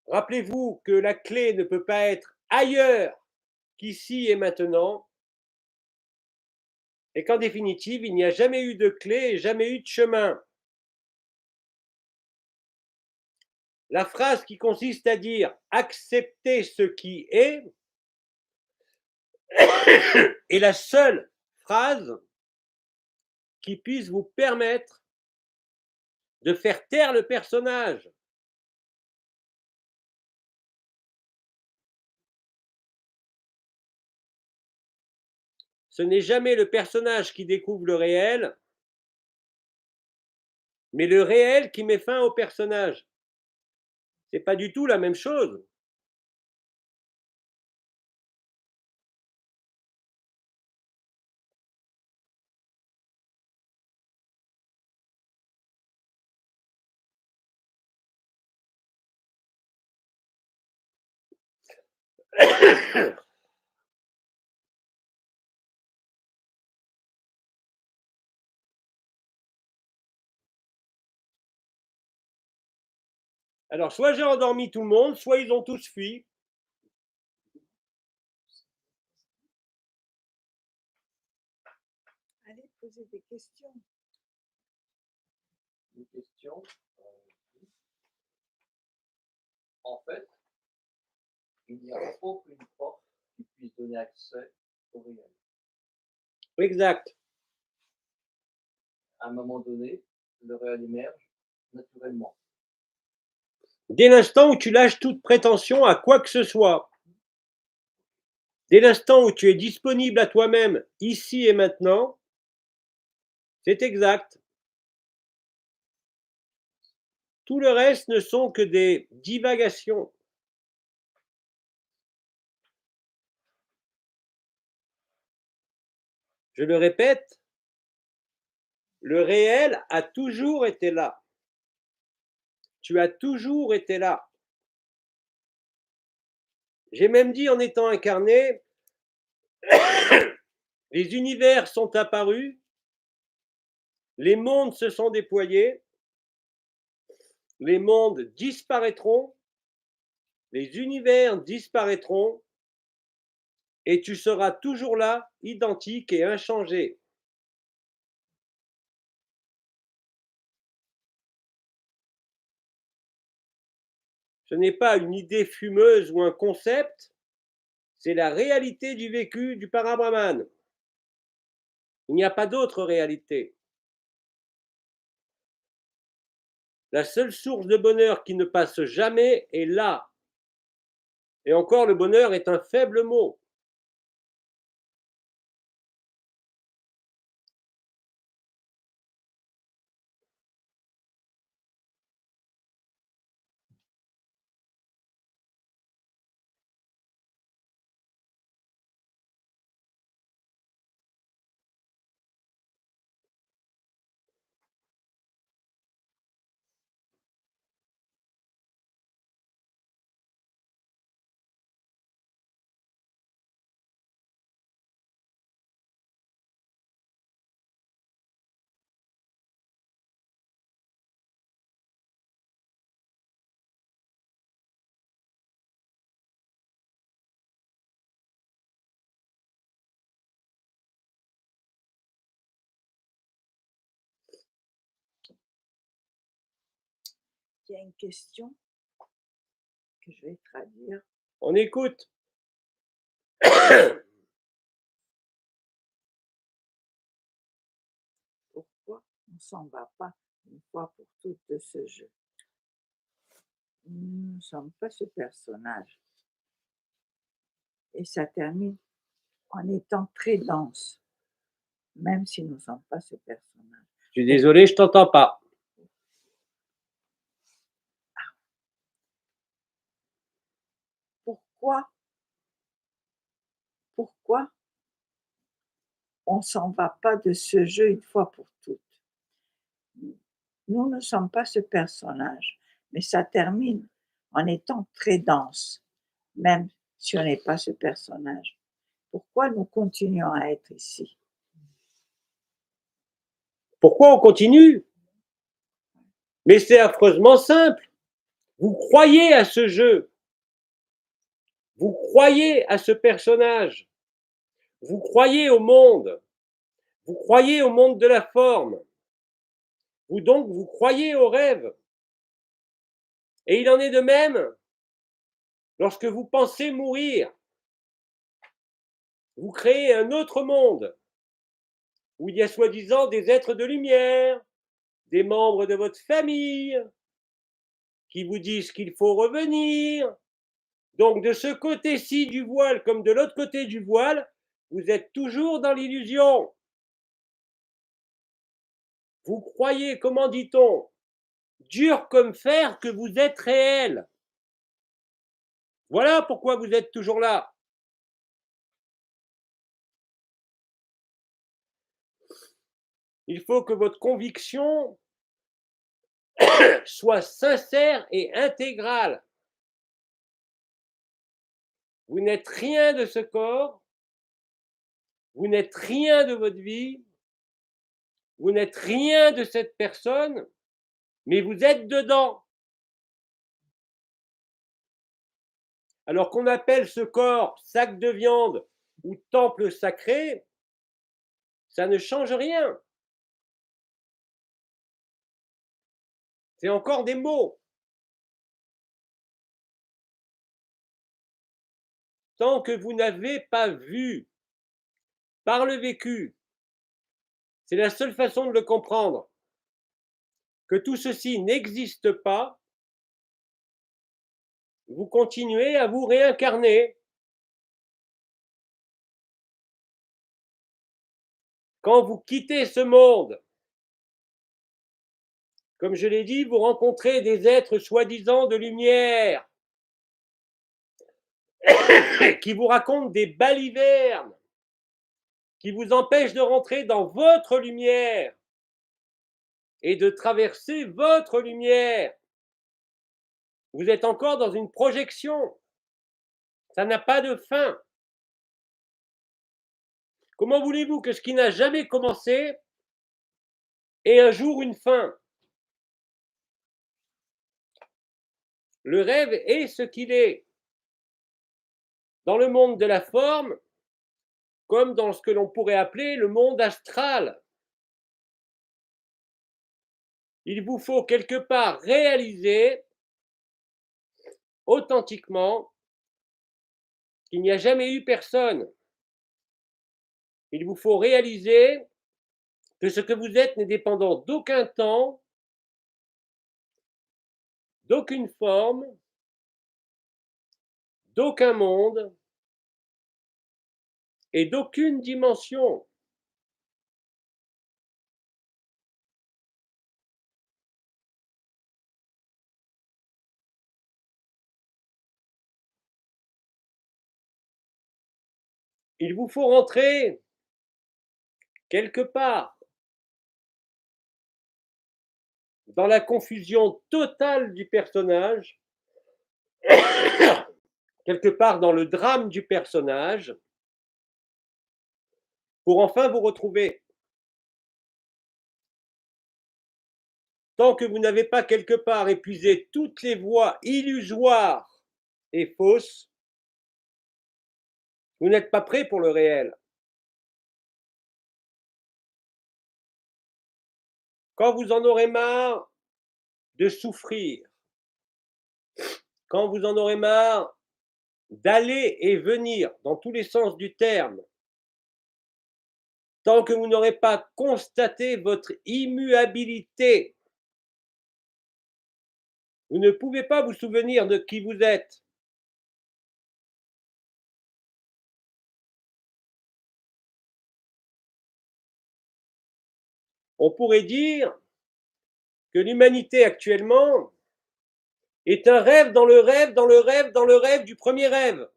Rappelez-vous que la clé ne peut pas être ailleurs qu'ici et maintenant, et qu'en définitive, il n'y a jamais eu de clé et jamais eu de chemin. La phrase qui consiste à dire « accepter ce qui est » est la seule phrase qui puisse vous permettre de faire taire le personnage. Ce n'est jamais le personnage qui découvre le réel, mais le réel qui met fin au personnage. C'est pas du tout la même chose. Alors, soit j'ai endormi tout le monde, soit ils ont tous fui. Allez poser des questions. Une question. En fait, il n'y a aucune porte qui puisse donner accès au réel. Exact. À un moment donné, le réel émerge naturellement. Dès l'instant où tu lâches toute prétention à quoi que ce soit, dès l'instant où tu es disponible à toi-même, ici et maintenant, c'est exact. Tout le reste ne sont que des divagations. Je le répète, le réel a toujours été là. Tu as toujours été là. J'ai même dit en étant incarné, les univers sont apparus, les mondes se sont déployés, les mondes disparaîtront, les univers disparaîtront, et tu seras toujours là, identique et inchangé. Ce n'est pas une idée fumeuse ou un concept, c'est la réalité du vécu du Parabrahman. Il n'y a pas d'autre réalité. La seule source de bonheur qui ne passe jamais est là. Et encore, le bonheur est un faible mot. Il y a une question que je vais traduire. On écoute. Pourquoi on ne s'en va pas une fois pour toutes de ce jeu? Nous ne sommes pas ce personnage. Et ça termine en étant très dense, même si nous ne sommes pas ce personnage. Je suis désolé, je t'entends pas. Pourquoi on ne s'en va pas de ce jeu une fois pour toutes? Nous ne sommes pas ce personnage, mais ça termine en étant très dense, même si on n'est pas ce personnage. Pourquoi nous continuons à être ici? Pourquoi on continue? Mais c'est affreusement simple. Vous croyez à ce jeu. Vous croyez à ce personnage. Vous croyez au monde. Vous croyez au monde de la forme. Vous croyez au rêve. Et il en est de même lorsque vous pensez mourir. Vous créez un autre monde où il y a soi-disant des êtres de lumière, des membres de votre famille qui vous disent qu'il faut revenir. Donc de ce côté-ci du voile comme de l'autre côté du voile, vous êtes toujours dans l'illusion. Vous croyez, comment dit-on, dur comme fer que vous êtes réel. Voilà pourquoi vous êtes toujours là. Il faut que votre conviction soit sincère et intégrale. Vous n'êtes rien de ce corps, vous n'êtes rien de votre vie, vous n'êtes rien de cette personne, mais vous êtes dedans. Alors qu'on appelle ce corps sac de viande ou temple sacré, ça ne change rien. C'est encore des mots. Tant que vous n'avez pas vu par le vécu, c'est la seule façon de le comprendre, que tout ceci n'existe pas, vous continuez à vous réincarner. Quand vous quittez ce monde, comme je l'ai dit, vous rencontrez des êtres soi-disant de lumière qui vous racontent des balivernes, qui vous empêchent de rentrer dans votre lumière et de traverser votre lumière. Vous êtes encore dans une projection. Ça n'a pas de fin. Comment voulez-vous que ce qui n'a jamais commencé ait un jour une fin? Le rêve est ce qu'il est. Dans le monde de la forme, comme dans ce que l'on pourrait appeler le monde astral. Il vous faut quelque part réaliser authentiquement qu'il n'y a jamais eu personne. Il vous faut réaliser que ce que vous êtes n'est dépendant d'aucun temps, d'aucune forme, d'aucun monde et d'aucune dimension. Il vous faut rentrer quelque part dans la confusion totale du personnage, quelque part dans le drame du personnage, pour enfin vous retrouver. Tant que vous n'avez pas quelque part épuisé toutes les voies illusoires et fausses, vous n'êtes pas prêt pour le réel. Quand vous en aurez marre de souffrir, quand vous en aurez marre d'aller et venir dans tous les sens du terme, tant que vous n'aurez pas constaté votre immuabilité, vous ne pouvez pas vous souvenir de qui vous êtes. On pourrait dire que l'humanité actuellement est un rêve dans le rêve, dans le rêve, dans le rêve du premier rêve.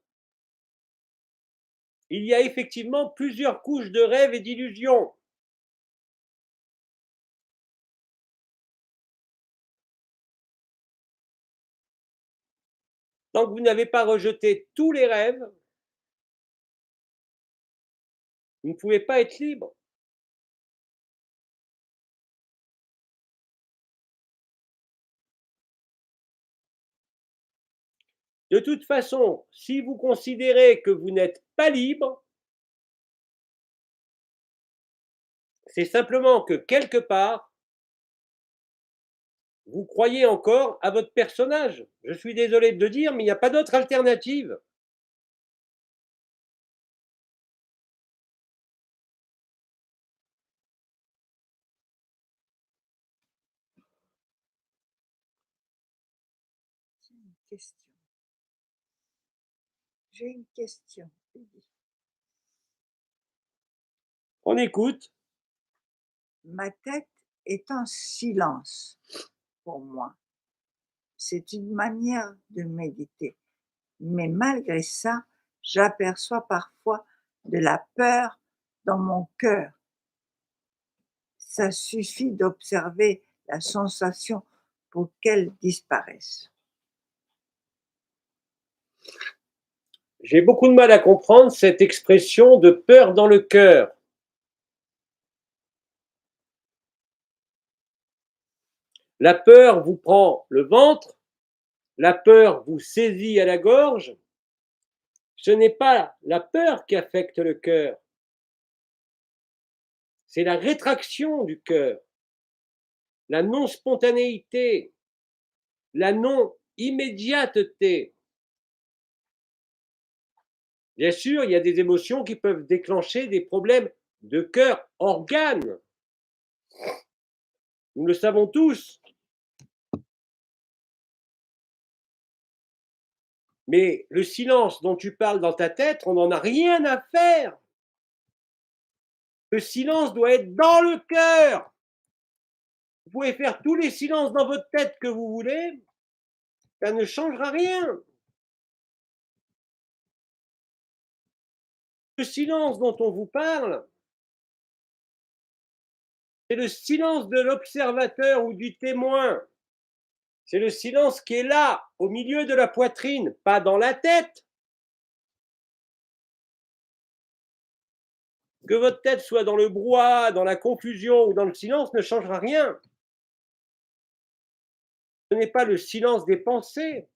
Il y a effectivement plusieurs couches de rêves et d'illusions. Tant que vous n'avez pas rejeté tous les rêves, vous ne pouvez pas être libre. De toute façon, si vous considérez que vous n'êtes pas libre, c'est simplement que quelque part, vous croyez encore à votre personnage. Je suis désolé de le dire, mais il n'y a pas d'autre alternative. J'ai une question. On écoute. Ma tête est en silence pour moi. C'est une manière de méditer. Mais malgré ça, j'aperçois parfois de la peur dans mon cœur. Ça suffit d'observer la sensation pour qu'elle disparaisse. J'ai beaucoup de mal à comprendre cette expression de peur dans le cœur. La peur vous prend le ventre, la peur vous saisit à la gorge. Ce n'est pas la peur qui affecte le cœur, c'est la rétraction du cœur, la non-spontanéité, la non-immédiateté. Bien sûr, il y a des émotions qui peuvent déclencher des problèmes de cœur organe. Nous le savons tous. Mais le silence dont tu parles dans ta tête, on n'en a rien à faire. Le silence doit être dans le cœur. Vous pouvez faire tous les silences dans votre tête que vous voulez, ça ne changera rien. Le silence dont on vous parle, c'est le silence de l'observateur ou du témoin. C'est le silence qui est là, au milieu de la poitrine, pas dans la tête. Que votre tête soit dans le brouhaha, dans la confusion ou dans le silence ne changera rien. Ce n'est pas le silence des pensées.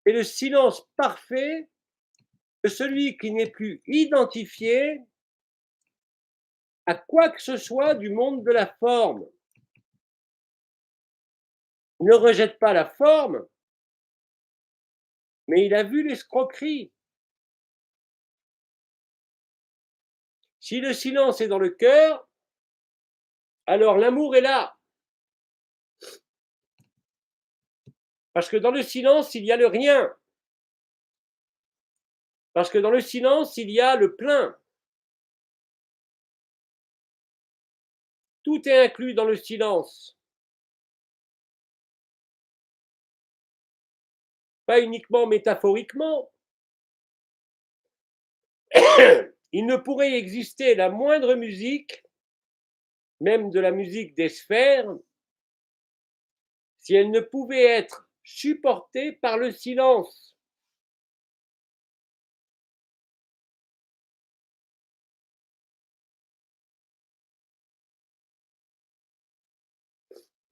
C'est le silence parfait de celui qui n'est plus identifié à quoi que ce soit du monde de la forme. Il ne rejette pas la forme, mais il a vu l'escroquerie. Si le silence est dans le cœur, alors l'amour est là. Parce que dans le silence, il y a le rien. Parce que dans le silence, il y a le plein. Tout est inclus dans le silence. Pas uniquement métaphoriquement. Il ne pourrait exister la moindre musique, même de la musique des sphères, si elle ne pouvait être supportée par le silence.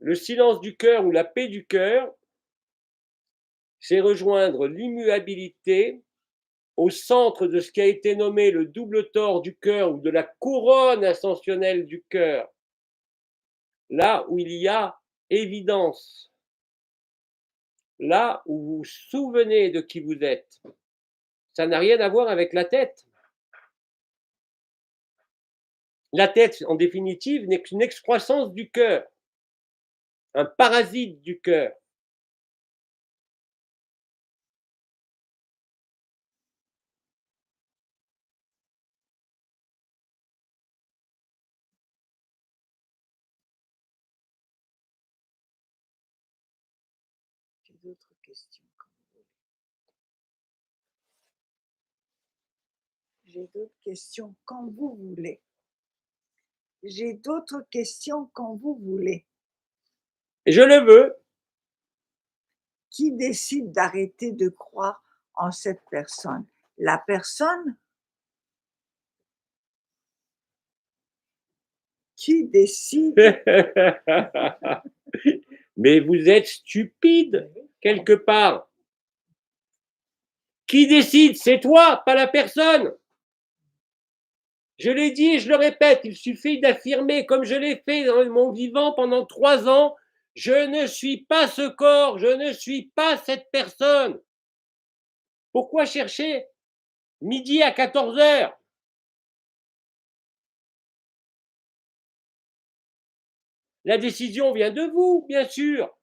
Le silence du cœur ou la paix du cœur, c'est rejoindre l'immuabilité au centre de ce qui a été nommé le double tort du cœur ou de la couronne ascensionnelle du cœur, là où il y a évidence, là où vous vous souvenez de qui vous êtes. Ça n'a rien à voir avec la tête. La tête, en définitive, n'est qu'une excroissance du cœur, un parasite du cœur. J'ai d'autres questions quand vous voulez. J'ai d'autres questions quand vous voulez. J'ai d'autres questions quand vous voulez. Je le veux. Qui décide d'arrêter de croire en cette personne? La personne? Qui décide? Mais vous êtes stupide, quelque part. Qui décide? C'est toi, pas la personne. Je l'ai dit et je le répète, il suffit d'affirmer, comme je l'ai fait dans mon vivant pendant 3 ans, je ne suis pas ce corps, je ne suis pas cette personne. Pourquoi chercher midi à 14h? La décision vient de vous, bien sûr.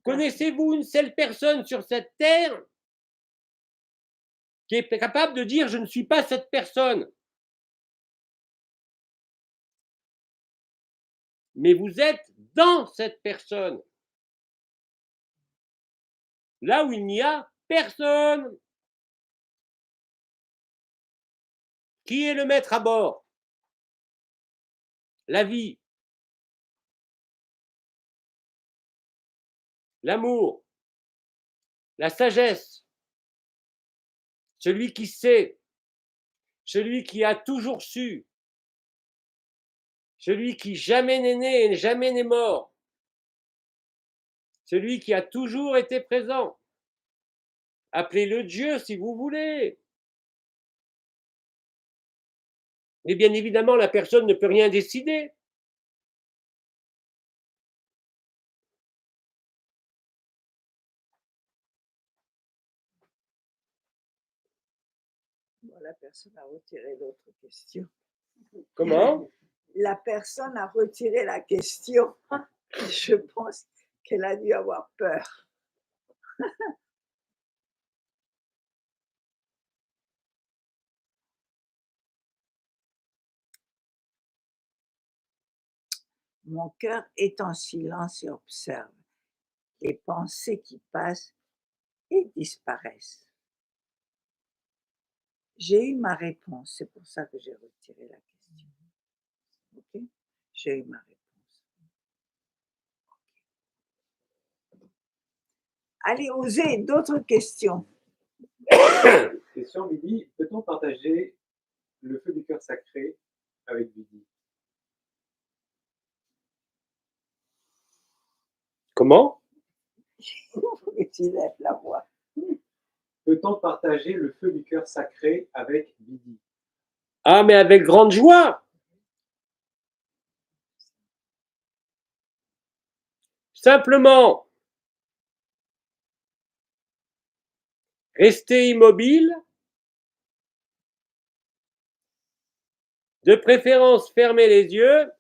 Connaissez-vous une seule personne sur cette terre qui est capable de dire je ne suis pas cette personne? Mais vous êtes dans cette personne. Là où il n'y a personne. Qui est le maître à bord? La vie, l'amour, la sagesse, celui qui sait, celui qui a toujours su, celui qui jamais n'est né et jamais n'est mort, celui qui a toujours été présent. Appelez-le Dieu si vous voulez. Mais bien évidemment, la personne ne peut rien décider. Bon, la personne a retiré l'autre question. Comment? La personne a retiré la question. Je pense qu'elle a dû avoir peur. Mon cœur est en silence et observe les pensées qui passent et disparaissent. J'ai eu ma réponse, c'est pour ça que j'ai retiré la question. Ok? J'ai eu ma réponse. Allez, osez, d'autres questions. Question, Bibi, peut-on partager le feu du cœur sacré avec Bibi? Comment? Tu lèves la voix. Peut-on partager le feu du cœur sacré avec Bibi? Ah, mais avec grande joie. Simplement, restez immobile, de préférence fermez les yeux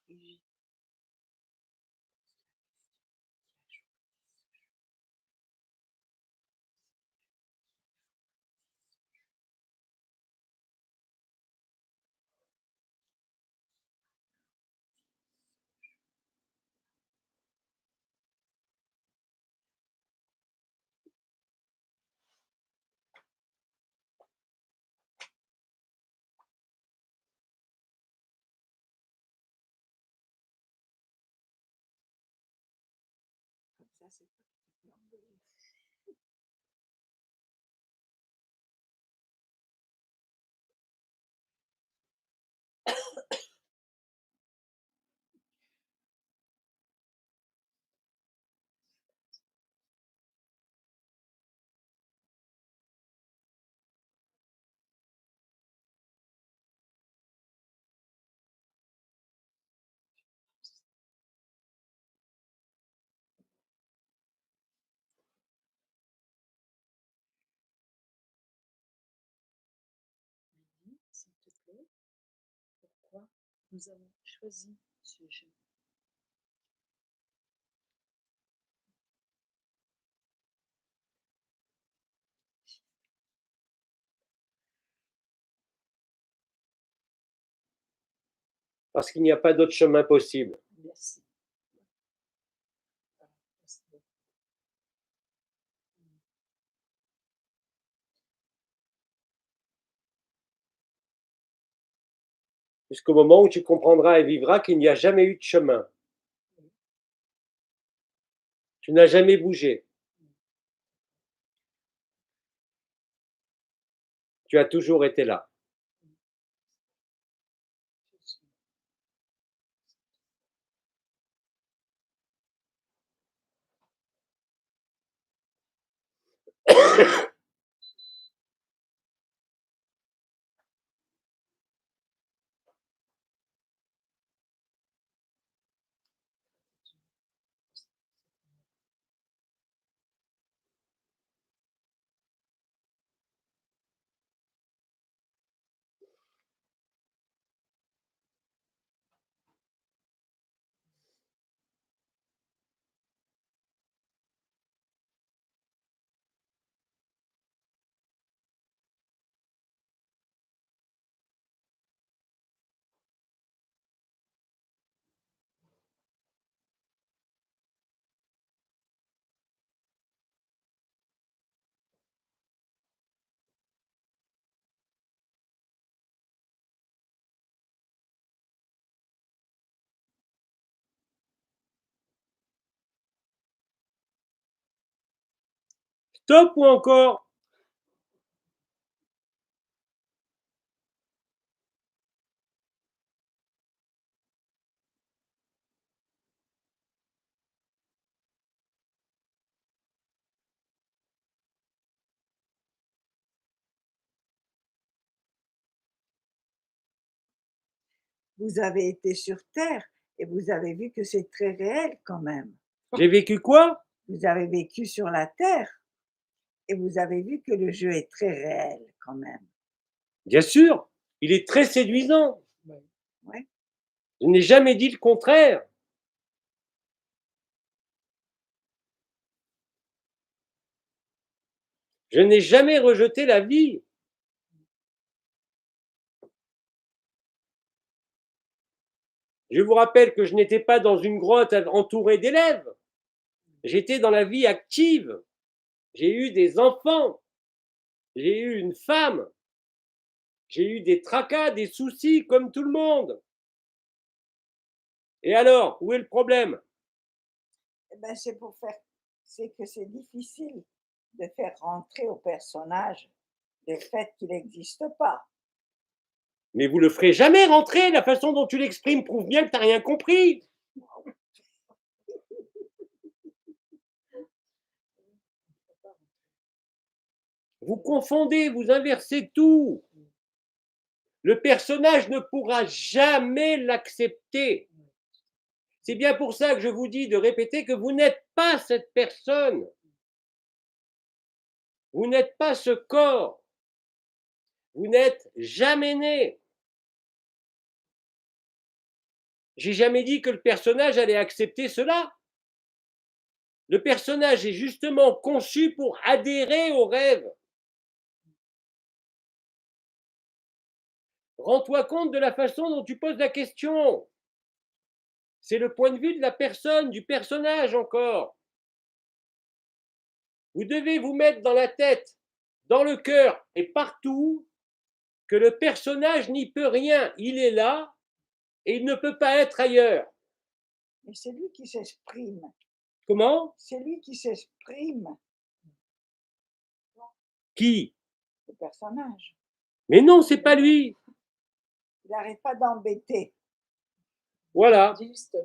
Comme ça, c'est pas que tu peux engueuler. Dis, s'il te plaît, pourquoi nous avons choisi ce jeu? Parce qu'il n'y a pas d'autre chemin possible. Merci. Merci beaucoup. Jusqu'au moment où tu comprendras et vivras qu'il n'y a jamais eu de chemin. Tu n'as jamais bougé. Tu as toujours été là. Stop ou encore? Vous avez été sur Terre et vous avez vu que c'est très réel quand même. J'ai vécu quoi? Vous avez vécu sur la Terre et vous avez vu que le jeu est très réel quand même. Bien sûr, il est très séduisant. Ouais. Je n'ai jamais dit le contraire. Je n'ai jamais rejeté la vie. Je vous rappelle que je n'étais pas dans une grotte entourée d'élèves. J'étais dans la vie active. J'ai eu des enfants. J'ai eu une femme. J'ai eu des tracas, des soucis comme tout le monde. Et alors, où est le problème? Eh ben, c'est que c'est difficile de faire rentrer au personnage le fait qu'il n'existe pas. Mais vous le ferez jamais rentrer. La façon dont tu l'exprimes prouve bien que tu n'as rien compris. Vous confondez, vous inversez tout. Le personnage ne pourra jamais l'accepter. C'est bien pour ça que je vous dis de répéter que vous n'êtes pas cette personne. Vous n'êtes pas ce corps. Vous n'êtes jamais né. J'ai jamais dit que le personnage allait accepter cela. Le personnage est justement conçu pour adhérer au rêve. Rends-toi compte de la façon dont tu poses la question. C'est le point de vue de la personne, du personnage encore. Vous devez vous mettre dans la tête, dans le cœur et partout que le personnage n'y peut rien. Il est là et il ne peut pas être ailleurs. Mais c'est lui qui s'exprime. Comment? C'est lui qui s'exprime, Qui? le personnage. Mais non, c'est pas lui. Il n'arrête pas d'embêter. Voilà. Juste.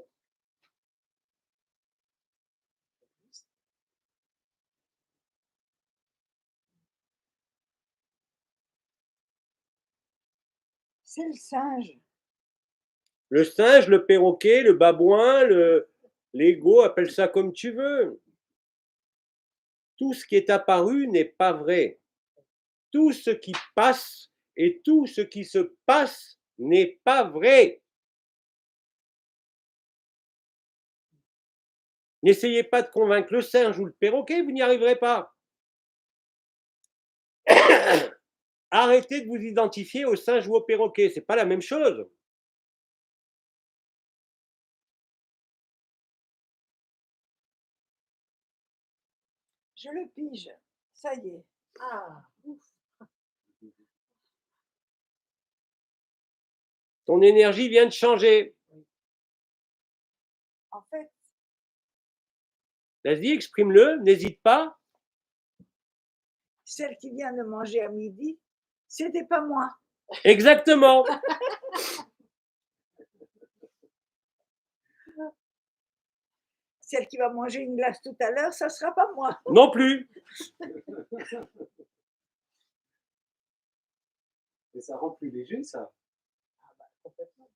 C'est le singe. Le singe, le perroquet, le babouin, l'ego, appelle ça comme tu veux. Tout ce qui est apparu n'est pas vrai. Tout ce qui passe et tout ce qui se passe n'est pas vrai. N'essayez pas de convaincre le singe ou le perroquet, vous n'y arriverez pas. Arrêtez de vous identifier au singe ou au perroquet, c'est pas la même chose. Je le pige. Ça y est. Ah, ouf. Ton énergie vient de changer. En fait, Vas-y, exprime-le, n'hésite pas. celle qui vient de manger à midi, c'était pas moi. Exactement. Celle qui va manger une glace tout à l'heure, ça sera pas moi. Non plus. Et ça rend plus léger, ça. Complètement.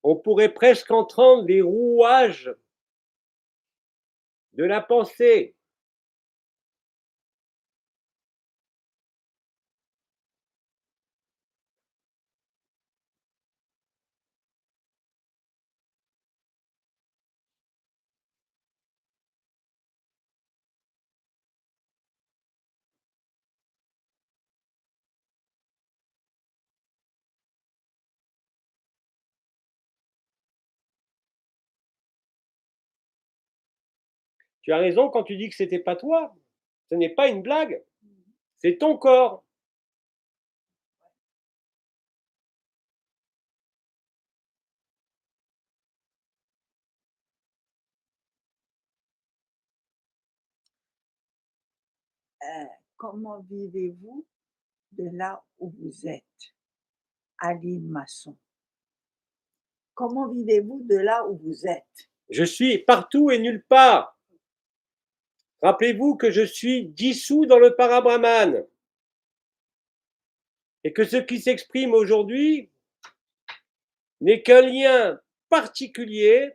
On pourrait presque entendre les rouages de la pensée. Tu as raison quand tu dis que c'était pas toi. Ce n'est pas une blague. C'est ton corps. Comment vivez-vous de là où vous êtes, Aline Masson? Comment vivez-vous de là où vous êtes? Je suis partout et nulle part. Rappelez-vous que je suis dissous dans le parabrahman et que ce qui s'exprime aujourd'hui n'est qu'un lien particulier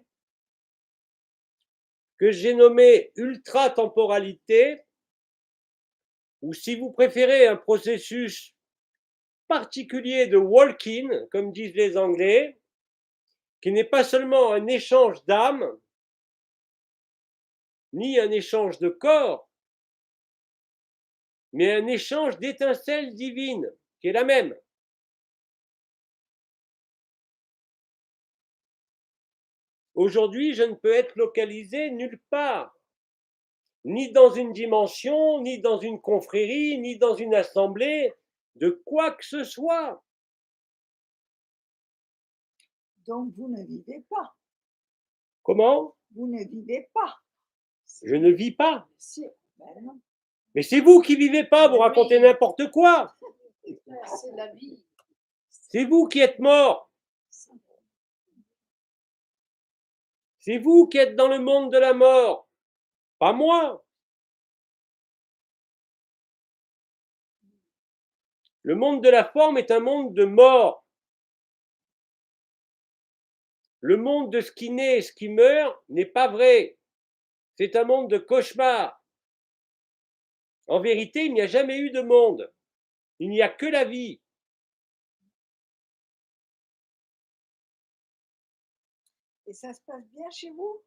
que j'ai nommé ultra-temporalité, ou si vous préférez un processus particulier de walk-in, comme disent les Anglais, qui n'est pas seulement un échange d'âme, ni un échange de corps, mais un échange d'étincelles divines, qui est la même. Aujourd'hui, je ne peux être localisé nulle part, ni dans une dimension, ni dans une confrérie, ni dans une assemblée, de quoi que ce soit. Donc vous ne vivez pas. Comment? Vous ne vivez pas. Je ne vis pas. Si, ben non. Mais c'est vous qui vivez pas, vous racontez n'importe quoi. C'est la vie. C'est vous qui êtes mort. C'est vous qui êtes dans le monde de la mort, pas moi. Le monde de la forme est un monde de mort. Le monde de ce qui naît et ce qui meurt n'est pas vrai. C'est un monde de cauchemar. En vérité, il n'y a jamais eu de monde. Il n'y a que la vie. Et ça se passe bien chez vous?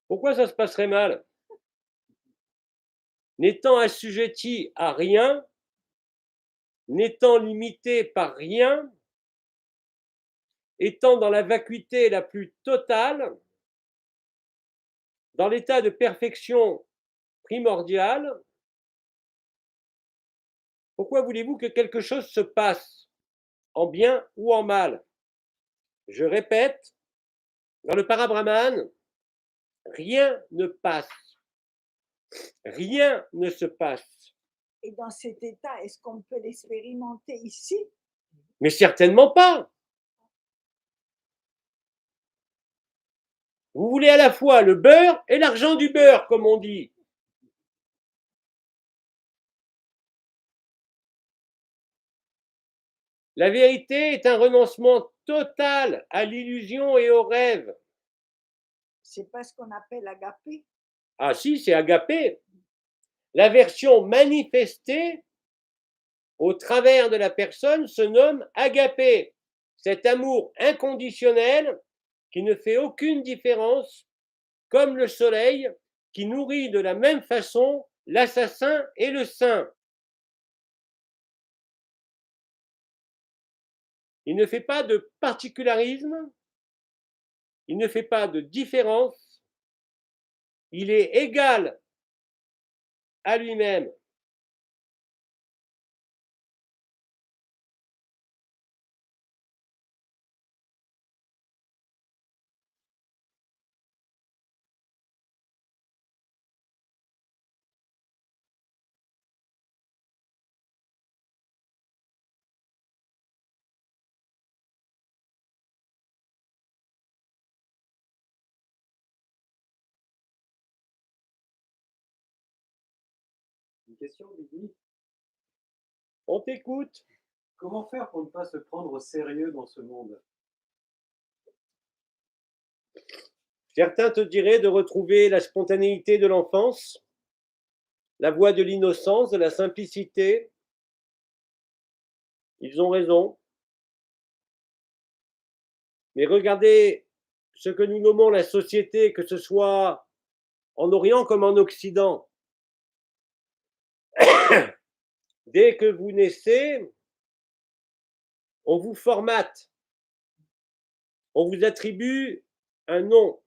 Pourquoi ça se passerait mal? N'étant assujetti à rien, n'étant limité par rien, étant dans la vacuité la plus totale, dans l'état de perfection primordiale, pourquoi voulez-vous que quelque chose se passe, en bien ou en mal? Je répète, dans le Parabrahman, rien ne passe. Rien ne se passe. Et dans cet état, est-ce qu'on peut l'expérimenter ici? Mais certainement pas. Vous voulez à la fois le beurre et l'argent du beurre, comme on dit. La vérité est un renoncement total à l'illusion et au rêve. C'est pas ce qu'on appelle agapé. Ah si, c'est agapé. La version manifestée au travers de la personne se nomme agapé. Cet amour inconditionnel qui ne fait aucune différence, comme le soleil qui nourrit de la même façon l'assassin et le saint. Il ne fait pas de particularisme, il ne fait pas de différence, il est égal à lui-même. Une question, Lydie? On t'écoute. Comment faire pour ne pas se prendre au sérieux dans ce monde? Certains te diraient de retrouver la spontanéité de l'enfance, la voie de l'innocence, de la simplicité. Ils ont raison. Mais regardez ce que nous nommons la société, que ce soit en Orient comme en Occident. Dès que vous naissez, on vous formate, on vous attribue un nom,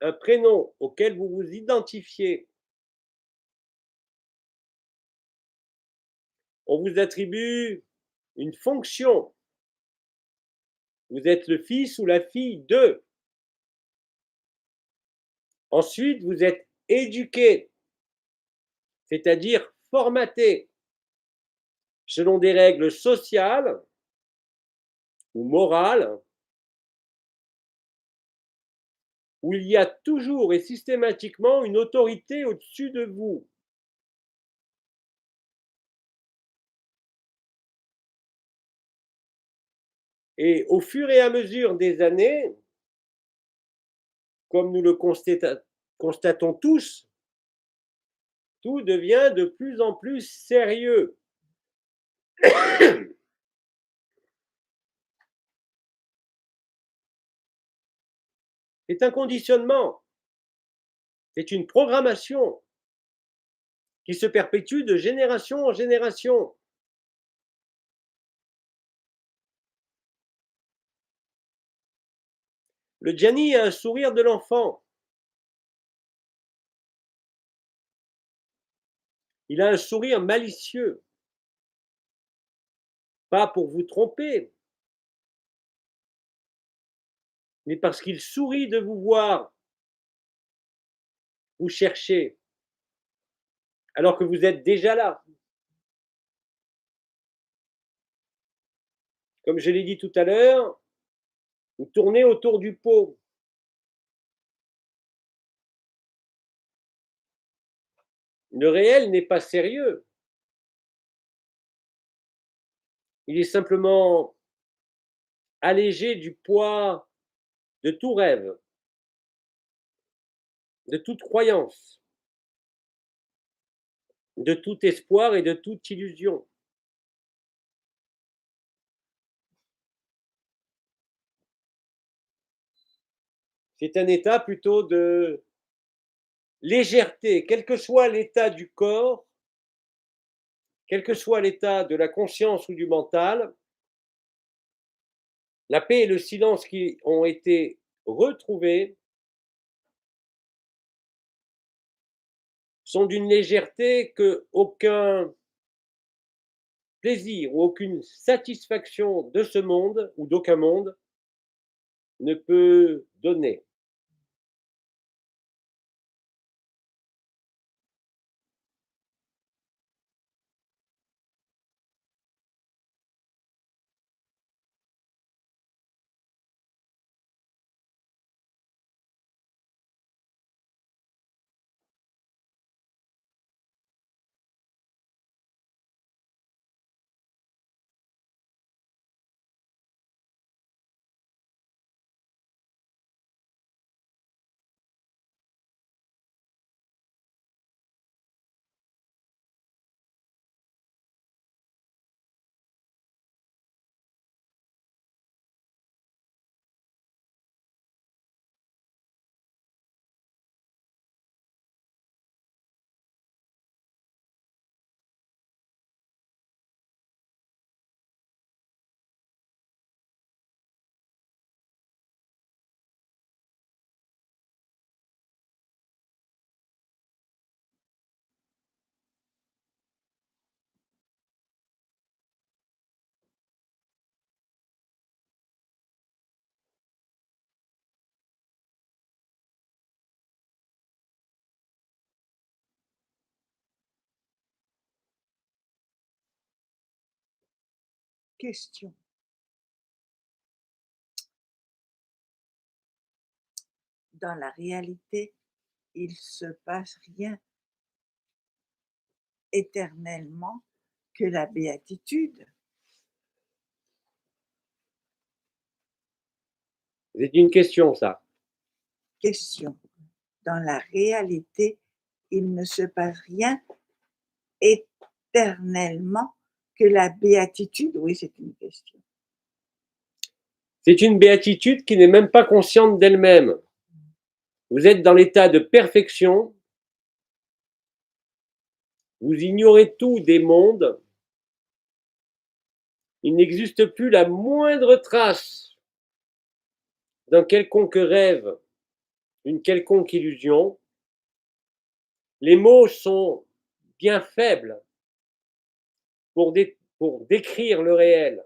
un prénom auquel vous vous identifiez. On vous attribue une fonction. Vous êtes le fils ou la fille de. Ensuite, vous êtes éduqué, c'est-à-dire formaté, selon des règles sociales ou morales, où il y a toujours et systématiquement une autorité au-dessus de vous. Et au fur et à mesure des années, comme nous le constatons tous, tout devient de plus en plus sérieux. C'est un conditionnement, c'est une programmation qui se perpétue de génération en génération. Le Djani a un sourire de l'enfant. Il a un sourire malicieux. Pas pour vous tromper, mais parce qu'il sourit de vous voir. Vous cherchez, alors que vous êtes déjà là. Comme je l'ai dit tout à l'heure, vous tournez autour du pot. Le réel n'est pas sérieux. Il est simplement allégé du poids de tout rêve, de toute croyance, de tout espoir et de toute illusion. C'est un état plutôt de légèreté, quel que soit l'état du corps, quel que soit l'état de la conscience ou du mental, la paix et le silence qui ont été retrouvés sont d'une légèreté que aucun plaisir ou aucune satisfaction de ce monde ou d'aucun monde ne peut donner. Question. Dans la réalité, il se passe rien éternellement que la béatitude. C'est une question, ça. Question. Dans la réalité, il ne se passe rien éternellement que la béatitude. Oui, c'est une question. C'est une béatitude qui n'est même pas consciente d'elle-même. Vous êtes dans l'état de perfection, vous ignorez tout des mondes, il n'existe plus la moindre trace d'un quelconque rêve, une quelconque illusion. Les mots sont bien faibles pour décrire le réel.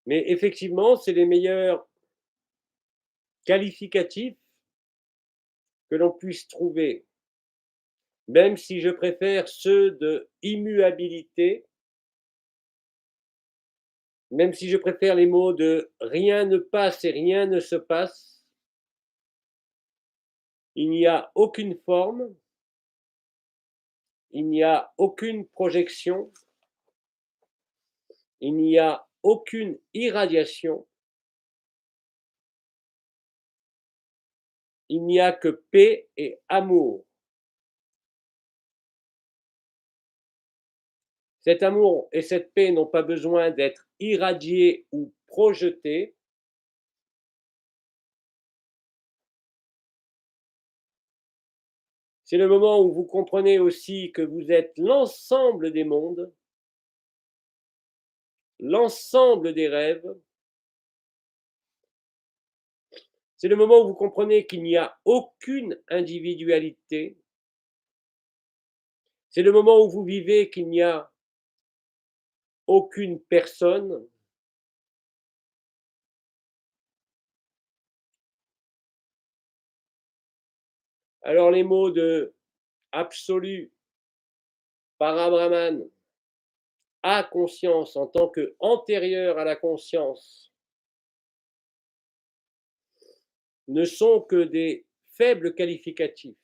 Mais effectivement, c'est les meilleurs qualificatifs que l'on puisse trouver, même si je préfère ceux de immuabilité, même si je préfère les mots de rien ne passe et rien ne se passe. Il n'y a aucune forme, il n'y a aucune projection, il n'y a aucune irradiation, il n'y a que paix et amour. Cet amour et cette paix n'ont pas besoin d'être irradiés ou projetés. C'est le moment où vous comprenez aussi que vous êtes l'ensemble des mondes, l'ensemble des rêves. C'est le moment où vous comprenez qu'il n'y a aucune individualité. C'est le moment où vous vivez qu'il n'y a aucune personne. Alors les mots de absolu, parabrahman, à conscience en tant que antérieur à la conscience ne sont que des faibles qualificatifs.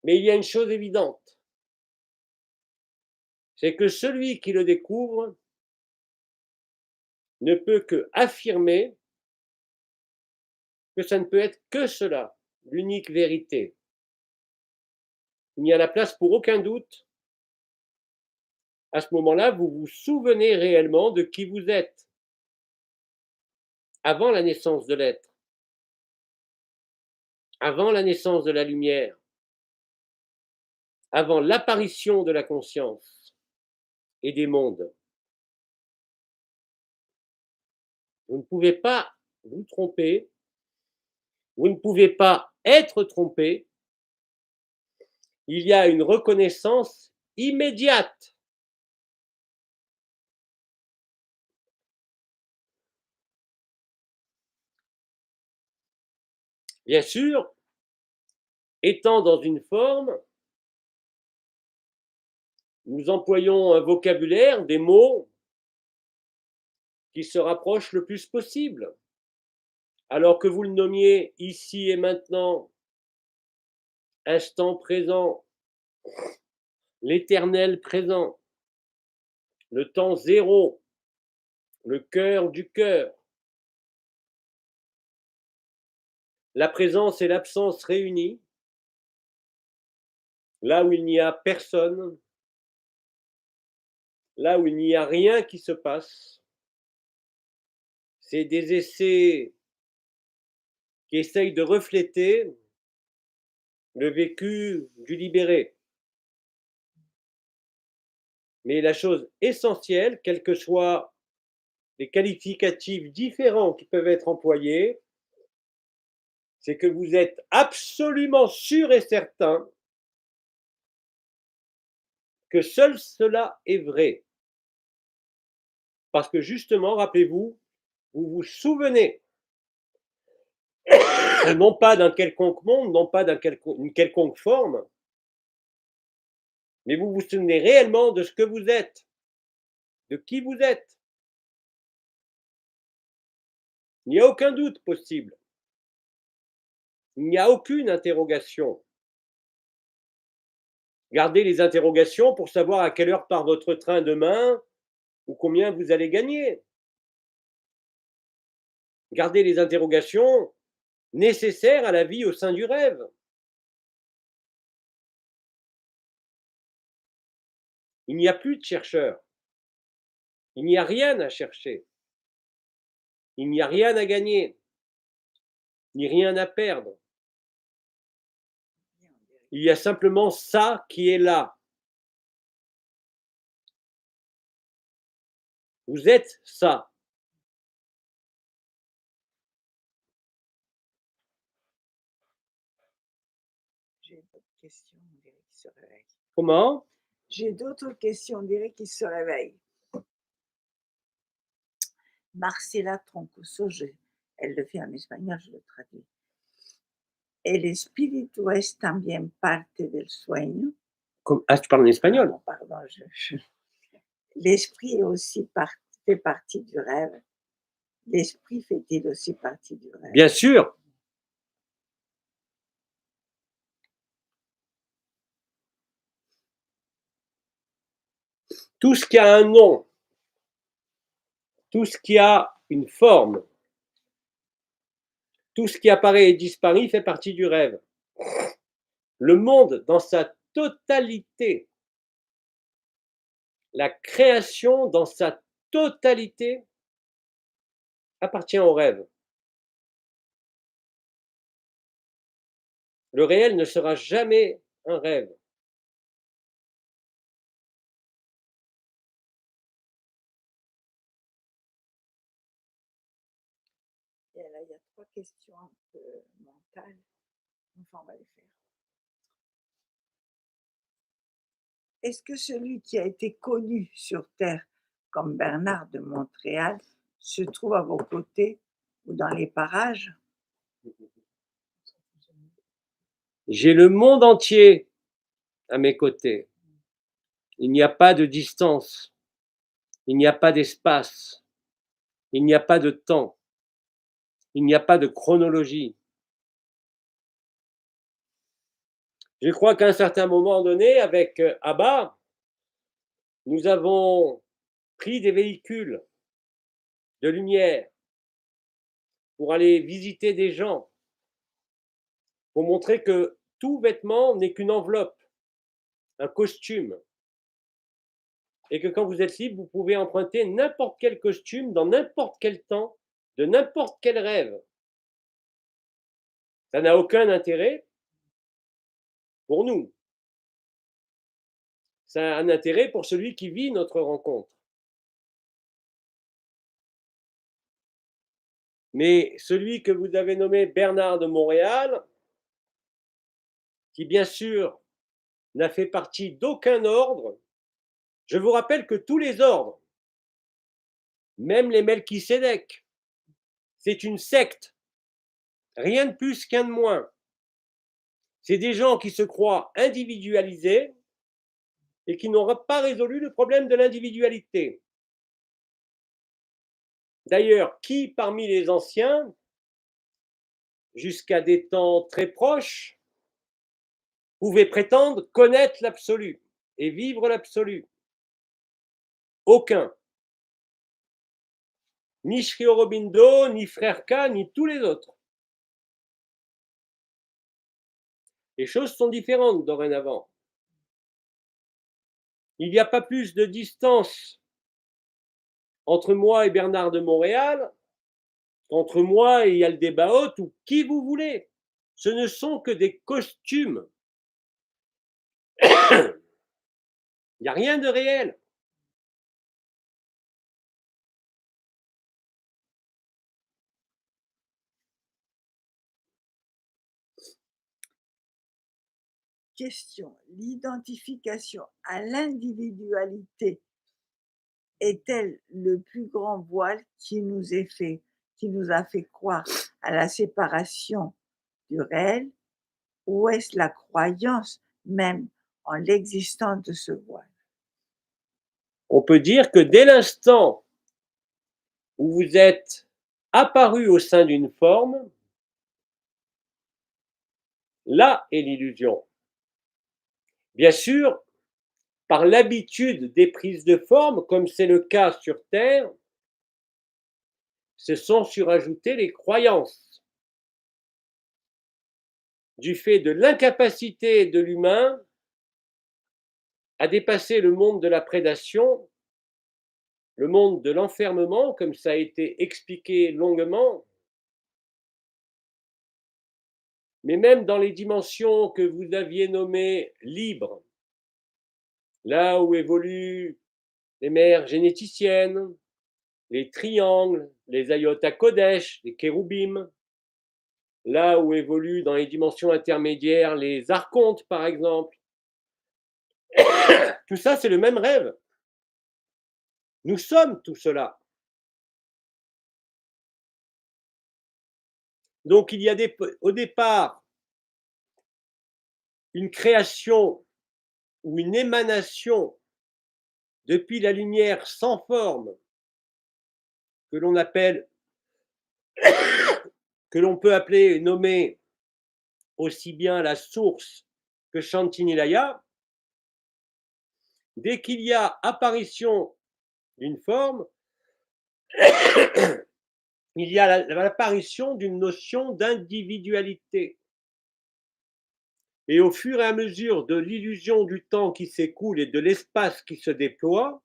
Mais il y a une chose évidente, c'est que celui qui le découvre ne peut que affirmer que ça ne peut être que cela, l'unique vérité. Il n'y a la place pour aucun doute. À ce moment-là, vous vous souvenez réellement de qui vous êtes avant la naissance de l'être, avant la naissance de la lumière, avant l'apparition de la conscience et des mondes. Vous ne pouvez pas vous tromper, vous ne pouvez pas être trompé. Il y a une reconnaissance immédiate. Bien sûr, étant dans une forme, nous employons un vocabulaire, des mots qui se rapprochent le plus possible. Alors que vous le nommiez ici et maintenant, instant présent, l'éternel présent, le temps zéro, le cœur du cœur, la présence et l'absence réunies, là où il n'y a personne, là où il n'y a rien qui se passe, c'est des essais qui essayent de refléter le vécu du libéré. Mais la chose essentielle, quels que soient les qualificatifs différents qui peuvent être employés, c'est que vous êtes absolument sûr et certain que seul cela est vrai. Parce que justement, rappelez-vous, vous vous souvenez non pas d'un quelconque monde, non pas d'une quelconque forme, mais vous vous souvenez réellement de ce que vous êtes, de qui vous êtes. Il n'y a aucun doute possible. Il n'y a aucune interrogation. Gardez les interrogations pour savoir à quelle heure part votre train demain ou combien vous allez gagner. Gardez les interrogations nécessaires à la vie au sein du rêve. Il n'y a plus de chercheurs. Il n'y a rien à chercher. Il n'y a rien à gagner, ni rien à perdre. Il y a simplement ça qui est là. Vous êtes ça. J'ai d'autres questions, on dirait qu'il se réveille. Comment? J'ai d'autres questions, on dirait qu'il se réveille. Marcela Troncoso, elle le fait en espagnol, je le traduis. El espíritu es también parte del sueño. Ah, tu parles en espagnol? Non, pardon, l'esprit fait partie du rêve. L'esprit fait-il aussi partie du rêve? Bien sûr. Tout ce qui a un nom, tout ce qui a une forme, tout ce qui apparaît et disparaît fait partie du rêve. Le monde dans sa totalité, la création dans sa totalité appartient au rêve. Le réel ne sera jamais un rêve. Et là, il y a 3 questions un peu mentales. Enfin, on va les faire. Est-ce que celui qui a été connu sur Terre comme Bernard de Montréal se trouve à vos côtés ou dans les parages? J'ai le monde entier à mes côtés. Il n'y a pas de distance. Il n'y a pas d'espace. Il n'y a pas de temps. Il n'y a pas de chronologie. Je crois qu'à un certain moment donné, avec Abba, nous avons pris des véhicules de lumière pour aller visiter des gens, pour montrer que tout vêtement n'est qu'une enveloppe, un costume, et que quand vous êtes libre, vous pouvez emprunter n'importe quel costume, dans n'importe quel temps, de n'importe quel rêve. Ça n'a aucun intérêt pour nous. Ça a un intérêt pour celui qui vit notre rencontre. Mais celui que vous avez nommé Bernard de Montréal, qui bien sûr n'a fait partie d'aucun ordre, je vous rappelle que tous les ordres, même les Melchisédek, c'est une secte, rien de plus qu'un de moins. C'est des gens qui se croient individualisés et qui n'ont pas résolu le problème de l'individualité. D'ailleurs, qui parmi les anciens, jusqu'à des temps très proches, pouvait prétendre connaître l'absolu et vivre l'absolu? Aucun. Ni Sri Aurobindo, ni Frère K, ni tous les autres. Les choses sont différentes dorénavant. Il n'y a pas plus de distance entre moi et Bernard de Montréal qu'entre moi et Yaldébaoth ou qui vous voulez. Ce ne sont que des costumes. Il n'y a rien de réel. Question. L'identification à l'individualité est-elle le plus grand voile qui nous a fait croire à la séparation du réel, ou est-ce la croyance même en l'existence de ce voile? On peut dire que dès l'instant où vous êtes apparu au sein d'une forme, là est l'illusion. Bien sûr, par l'habitude des prises de forme, comme c'est le cas sur Terre, se sont surajoutées les croyances. Du fait de l'incapacité de l'humain à dépasser le monde de la prédation, le monde de l'enfermement, comme ça a été expliqué longuement, mais même dans les dimensions que vous aviez nommées libres, là où évoluent les mères généticiennes, les triangles, les Ayota Kodesh, les kéroubim, là où évoluent dans les dimensions intermédiaires les archontes, par exemple. Tout ça, c'est le même rêve. Nous sommes tout cela. Donc, il y a au départ une création ou une émanation depuis la lumière sans forme que l'on appelle, que l'on peut appeler et nommer aussi bien la source que Shantinilaya. Dès qu'il y a apparition d'une forme, il y a l'apparition d'une notion d'individualité. Et au fur et à mesure de l'illusion du temps qui s'écoule et de l'espace qui se déploie,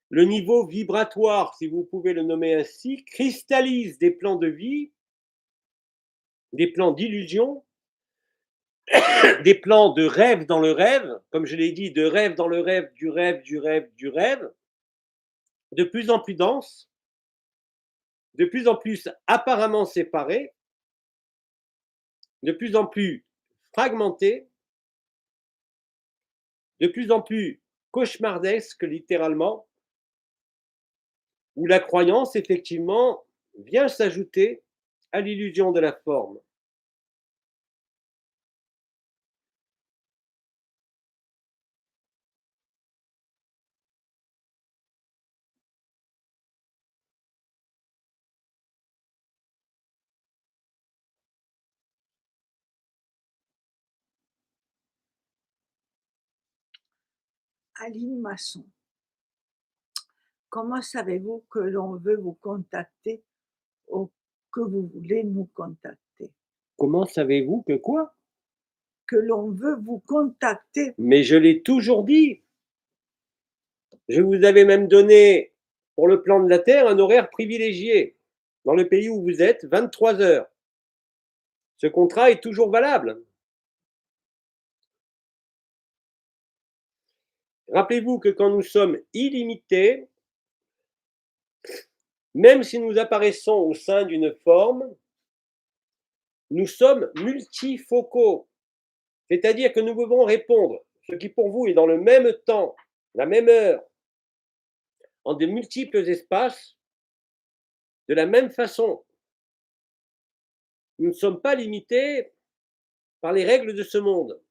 le niveau vibratoire, si vous pouvez le nommer ainsi, cristallise des plans de vie, des plans d'illusion, des plans de rêve dans le rêve, comme je l'ai dit, de rêve dans le rêve, du rêve, du rêve, du rêve, de plus en plus dense, de plus en plus apparemment séparés, de plus en plus fragmentés, de plus en plus cauchemardesques littéralement, où la croyance effectivement vient s'ajouter à l'illusion de la forme. Aline Masson. Comment savez-vous que l'on veut vous contacter ou que vous voulez nous contacter? Comment savez-vous que quoi? Que l'on veut vous contacter. Mais je l'ai toujours dit. Je vous avais même donné, pour le plan de la Terre, un horaire privilégié. Dans le pays où vous êtes, 23 heures. Ce contrat est toujours valable. Rappelez-vous que quand nous sommes illimités, même si nous apparaissons au sein d'une forme, nous sommes multifocaux. C'est-à-dire que nous pouvons répondre, ce qui pour vous est dans le même temps, la même heure, en de multiples espaces, de la même façon. Nous ne sommes pas limités par les règles de ce monde.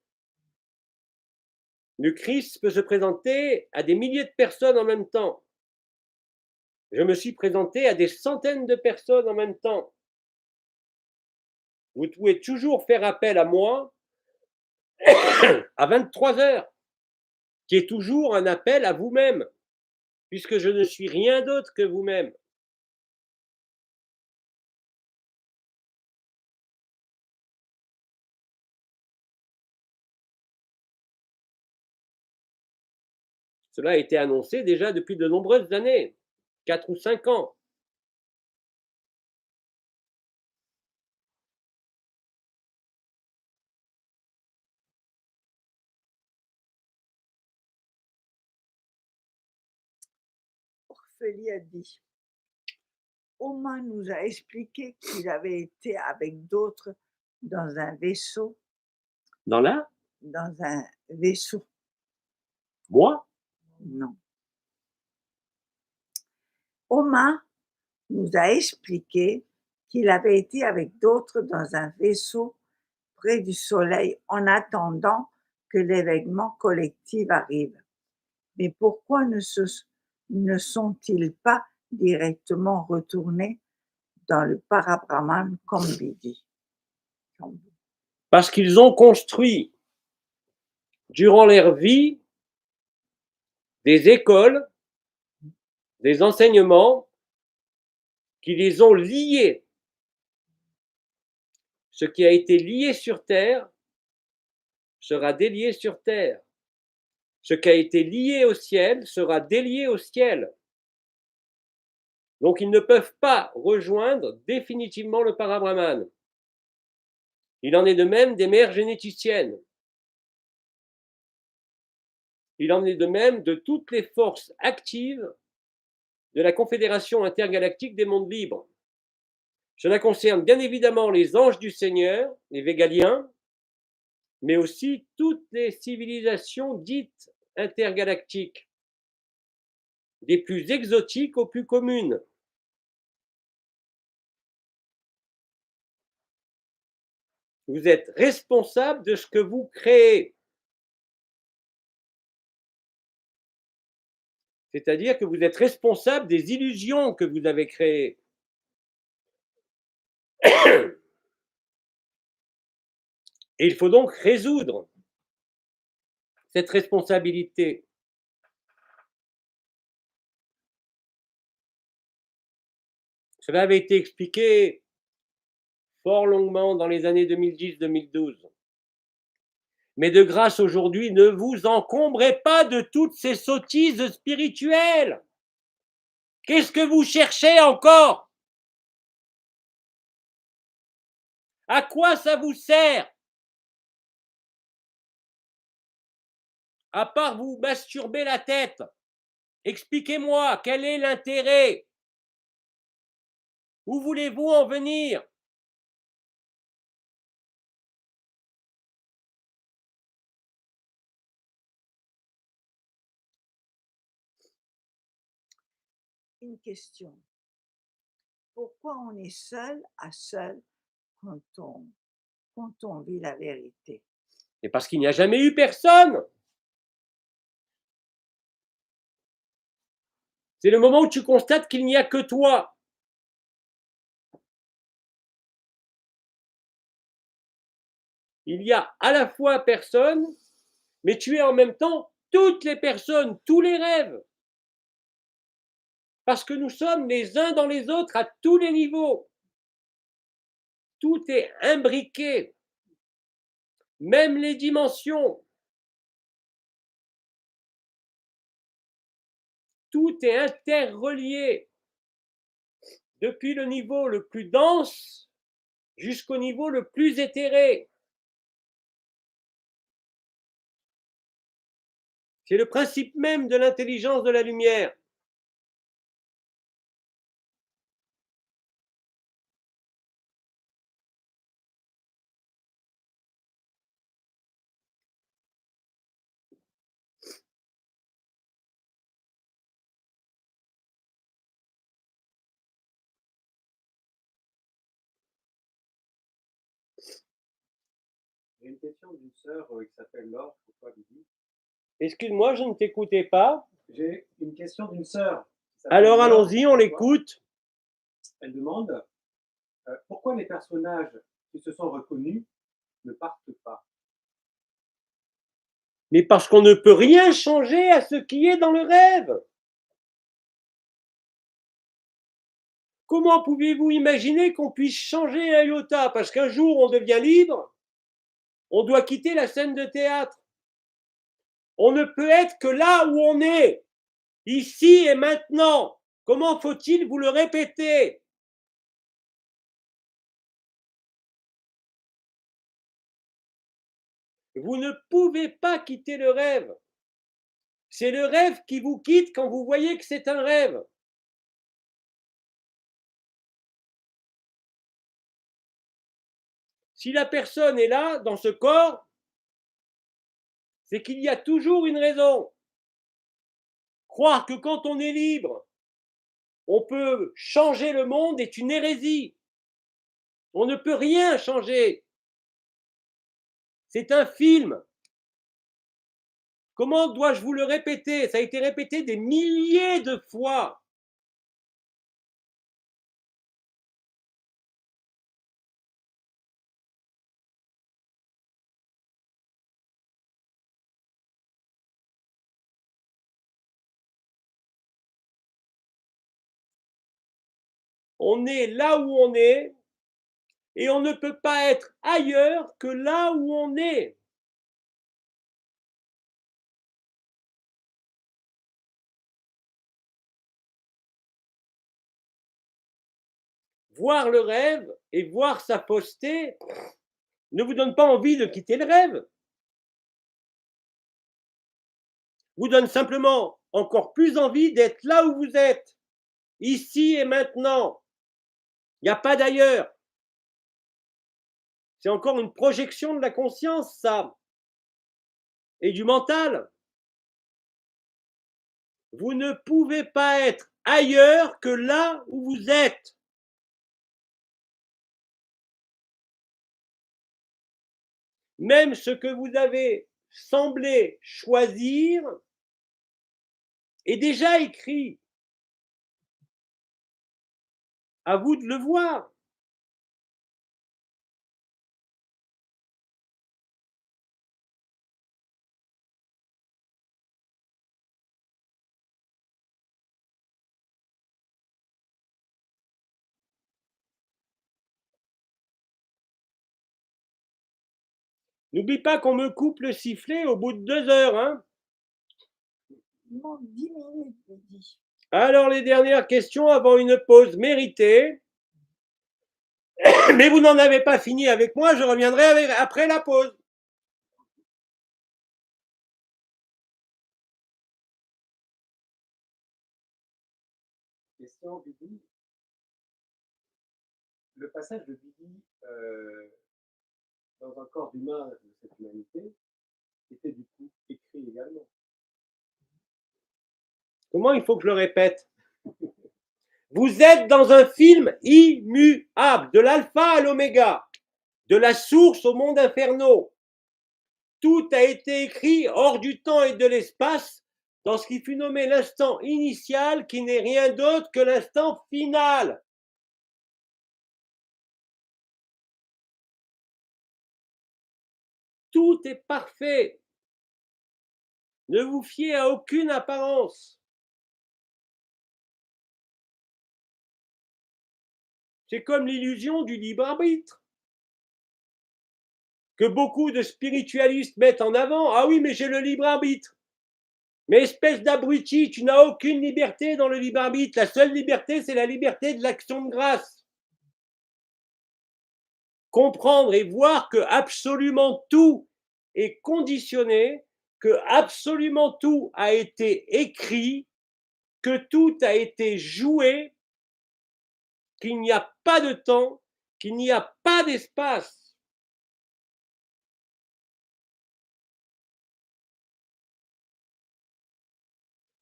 Le Christ peut se présenter à des milliers de personnes en même temps. Je me suis présenté à des centaines de personnes en même temps. Vous pouvez toujours faire appel à moi à 23 heures, qui est toujours un appel à vous-même, puisque je ne suis rien d'autre que vous-même. Cela a été annoncé déjà depuis de nombreuses années, 4 ou 5 ans. Orphélie a dit. Oma nous a expliqué qu'il avait été avec d'autres dans un vaisseau. Dans là, Dans un vaisseau. moi, Non. Oma nous a expliqué qu'il avait été avec d'autres dans un vaisseau près du soleil en attendant que l'événement collectif arrive. Mais pourquoi ne sont-ils pas directement retournés dans le Parabrahman comme Bidi? parce qu'ils ont construit durant leur vie des écoles, des enseignements qui les ont liés. Ce qui a été lié sur terre sera délié sur terre. Ce qui a été lié au ciel sera délié au ciel. Donc ils ne peuvent pas rejoindre définitivement le Parabrahman. Il en est de même des mères généticiennes. Il en est de même de toutes les forces actives de la Confédération intergalactique des mondes libres. Cela concerne bien évidemment les anges du Seigneur, les végaliens, mais aussi toutes les civilisations dites intergalactiques, des plus exotiques aux plus communes. Vous êtes responsable de ce que vous créez. C'est-à-dire que vous êtes responsable des illusions que vous avez créées. Et il faut donc résoudre cette responsabilité. Cela avait été expliqué fort longuement dans les années 2010-2012. Mais de grâce aujourd'hui, ne vous encombrez pas de toutes ces sottises spirituelles. Qu'est-ce que vous cherchez encore? À quoi ça vous sert? À part vous masturber la tête. Expliquez-moi, quel est l'intérêt? Où voulez-vous en venir? Une question. Pourquoi on est seul à seul quand on vit la vérité? Et parce qu'il n'y a jamais eu personne. C'est le moment où tu constates qu'il n'y a que toi. Il y a à la fois personne, mais tu es en même temps toutes les personnes, tous les rêves. Parce que nous sommes les uns dans les autres à tous les niveaux. Tout est imbriqué, même les dimensions. Tout est interrelié, depuis le niveau le plus dense jusqu'au niveau le plus éthéré. C'est le principe même de l'intelligence de la lumière. J'ai une question d'une sœur qui s'appelle Laure, pour toi, Bibi. Excuse-moi, je ne t'écoutais pas. J'ai une question d'une sœur. qui s'appelle Alors Laure, allons-y, on pour toi. l'écoute. Elle demande pourquoi les personnages qui se sont reconnus ne partent pas. Mais parce qu'on ne peut rien changer à ce qui est dans le rêve. Comment pouvez-vous imaginer qu'on puisse changer un iota? Parce qu'un jour on devient libre, on doit quitter la scène de théâtre. On ne peut être que là où on est, ici et maintenant. Comment faut-il vous le répéter? Vous ne pouvez pas quitter le rêve. C'est le rêve qui vous quitte quand vous voyez que c'est un rêve. Si la personne est là, dans ce corps, c'est qu'il y a toujours une raison. Croire que quand on est libre, on peut changer le monde est une hérésie. On ne peut rien changer. C'est un film. Comment dois-je vous le répéter? Ça a été répété des milliers de fois. On est là où on est et on ne peut pas être ailleurs que là où on est. Voir le rêve et voir sa fausseté ne vous donne pas envie de quitter le rêve. Vous donne simplement encore plus envie d'être là où vous êtes, ici et maintenant. Il n'y a pas d'ailleurs. C'est encore une projection de la conscience, ça, et du mental. Vous ne pouvez pas être ailleurs que là où vous êtes. Même ce que vous avez semblé choisir est déjà écrit. À vous de le voir. N'oublie pas qu'on me coupe le sifflet au bout de 2 heures. Hein. Il manque 10 minutes, Mehdi. Alors, les dernières questions avant une pause méritée. Mais vous n'en avez pas fini avec moi, je reviendrai après la pause. Question, Bibi. Le passage de Bibi dans un corps d'humain de cette humanité était du coup écrit également. Comment il faut que je le répète? Vous êtes dans un film immuable, de l'alpha à l'oméga, de la source au monde infernaux. Tout a été écrit hors du temps et de l'espace dans ce qui fut nommé l'instant initial qui n'est rien d'autre que l'instant final. Tout est parfait. Ne vous fiez à aucune apparence. C'est comme l'illusion du libre arbitre que beaucoup de spiritualistes mettent en avant. Ah oui, mais j'ai le libre arbitre. Mais espèce d'abruti, tu n'as aucune liberté dans le libre arbitre. La seule liberté, c'est la liberté de l'action de grâce. Comprendre et voir que absolument tout est conditionné, que absolument tout a été écrit, que tout a été joué, qu'il n'y a pas de temps, qu'il n'y a pas d'espace.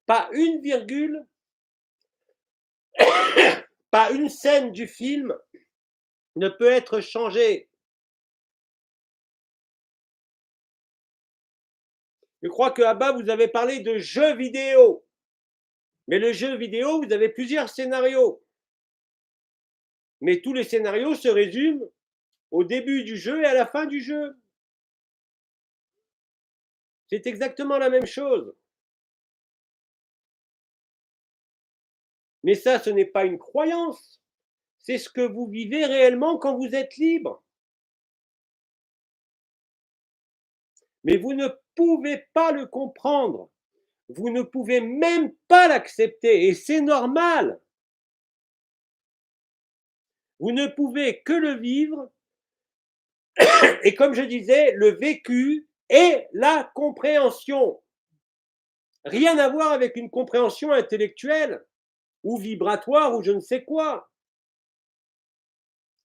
Pas une virgule, pas une scène du film ne peut être changée. Je crois que là-bas, vous avez parlé de jeux vidéo. Mais le jeu vidéo, vous avez plusieurs scénarios. Mais tous les scénarios se résument au début du jeu et à la fin du jeu. C'est exactement la même chose. Mais ça, ce n'est pas une croyance. C'est ce que vous vivez réellement quand vous êtes libre. Mais vous ne pouvez pas le comprendre. Vous ne pouvez même pas l'accepter. Et c'est normal. Vous ne pouvez que le vivre. Et comme je disais, le vécu et la compréhension. Rien à voir avec une compréhension intellectuelle ou vibratoire ou je ne sais quoi.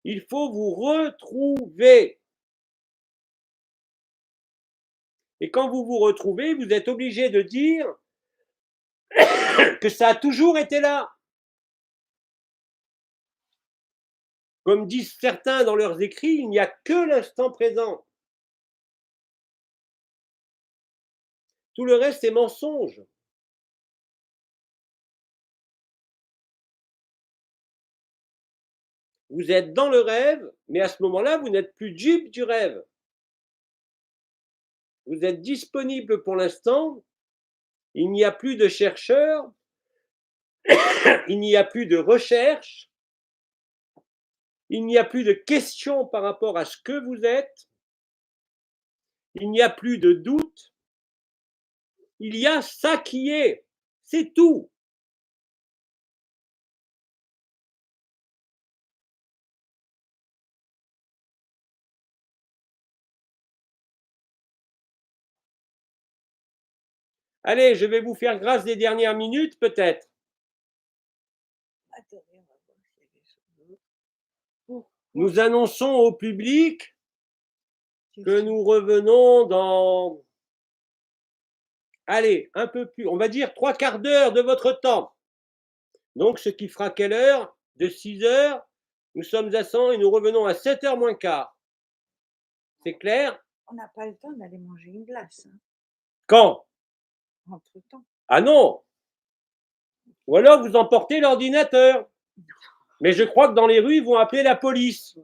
Il faut vous retrouver. Et quand vous vous retrouvez, vous êtes obligé de dire que ça a toujours été là. Comme disent certains dans leurs écrits, il n'y a que l'instant présent. Tout le reste est mensonge. Vous êtes dans le rêve, mais à ce moment-là, vous n'êtes plus dupe du rêve. Vous êtes disponible pour l'instant. Il n'y a plus de chercheurs. Il n'y a plus de recherche. Il n'y a plus de questions par rapport à ce que vous êtes. Il n'y a plus de doute. Il y a ça qui est. C'est tout. Allez, je vais vous faire grâce des dernières minutes, peut-être. Attendez, on va voir s'il y a des choses d'autres. Nous annonçons au public que nous revenons dans, allez, un peu plus, on va dire 3/4 d'heure de votre temps. Donc, ce qui fera quelle heure? De 6 heures, nous sommes à 100 et nous revenons à 7h moins quart. C'est clair? On n'a pas le temps d'aller manger une glace, hein, Quand? entre-temps. Ah non! Ou alors vous emportez l'ordinateur. Mais je crois que dans les rues, ils vont appeler la police.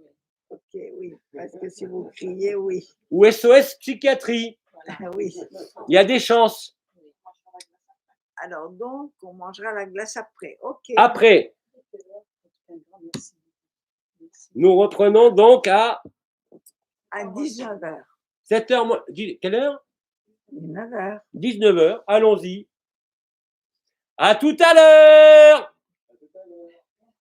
Ok, oui, parce que si vous criez, oui. Ou SOS psychiatrie. Ah oui. Il y a des chances. Alors donc, on mangera la glace après. Ok. Après, nous reprenons donc à À 19h. 7h moins. Quelle heure? 19h. 19h. Allons-y. À tout à l'heure!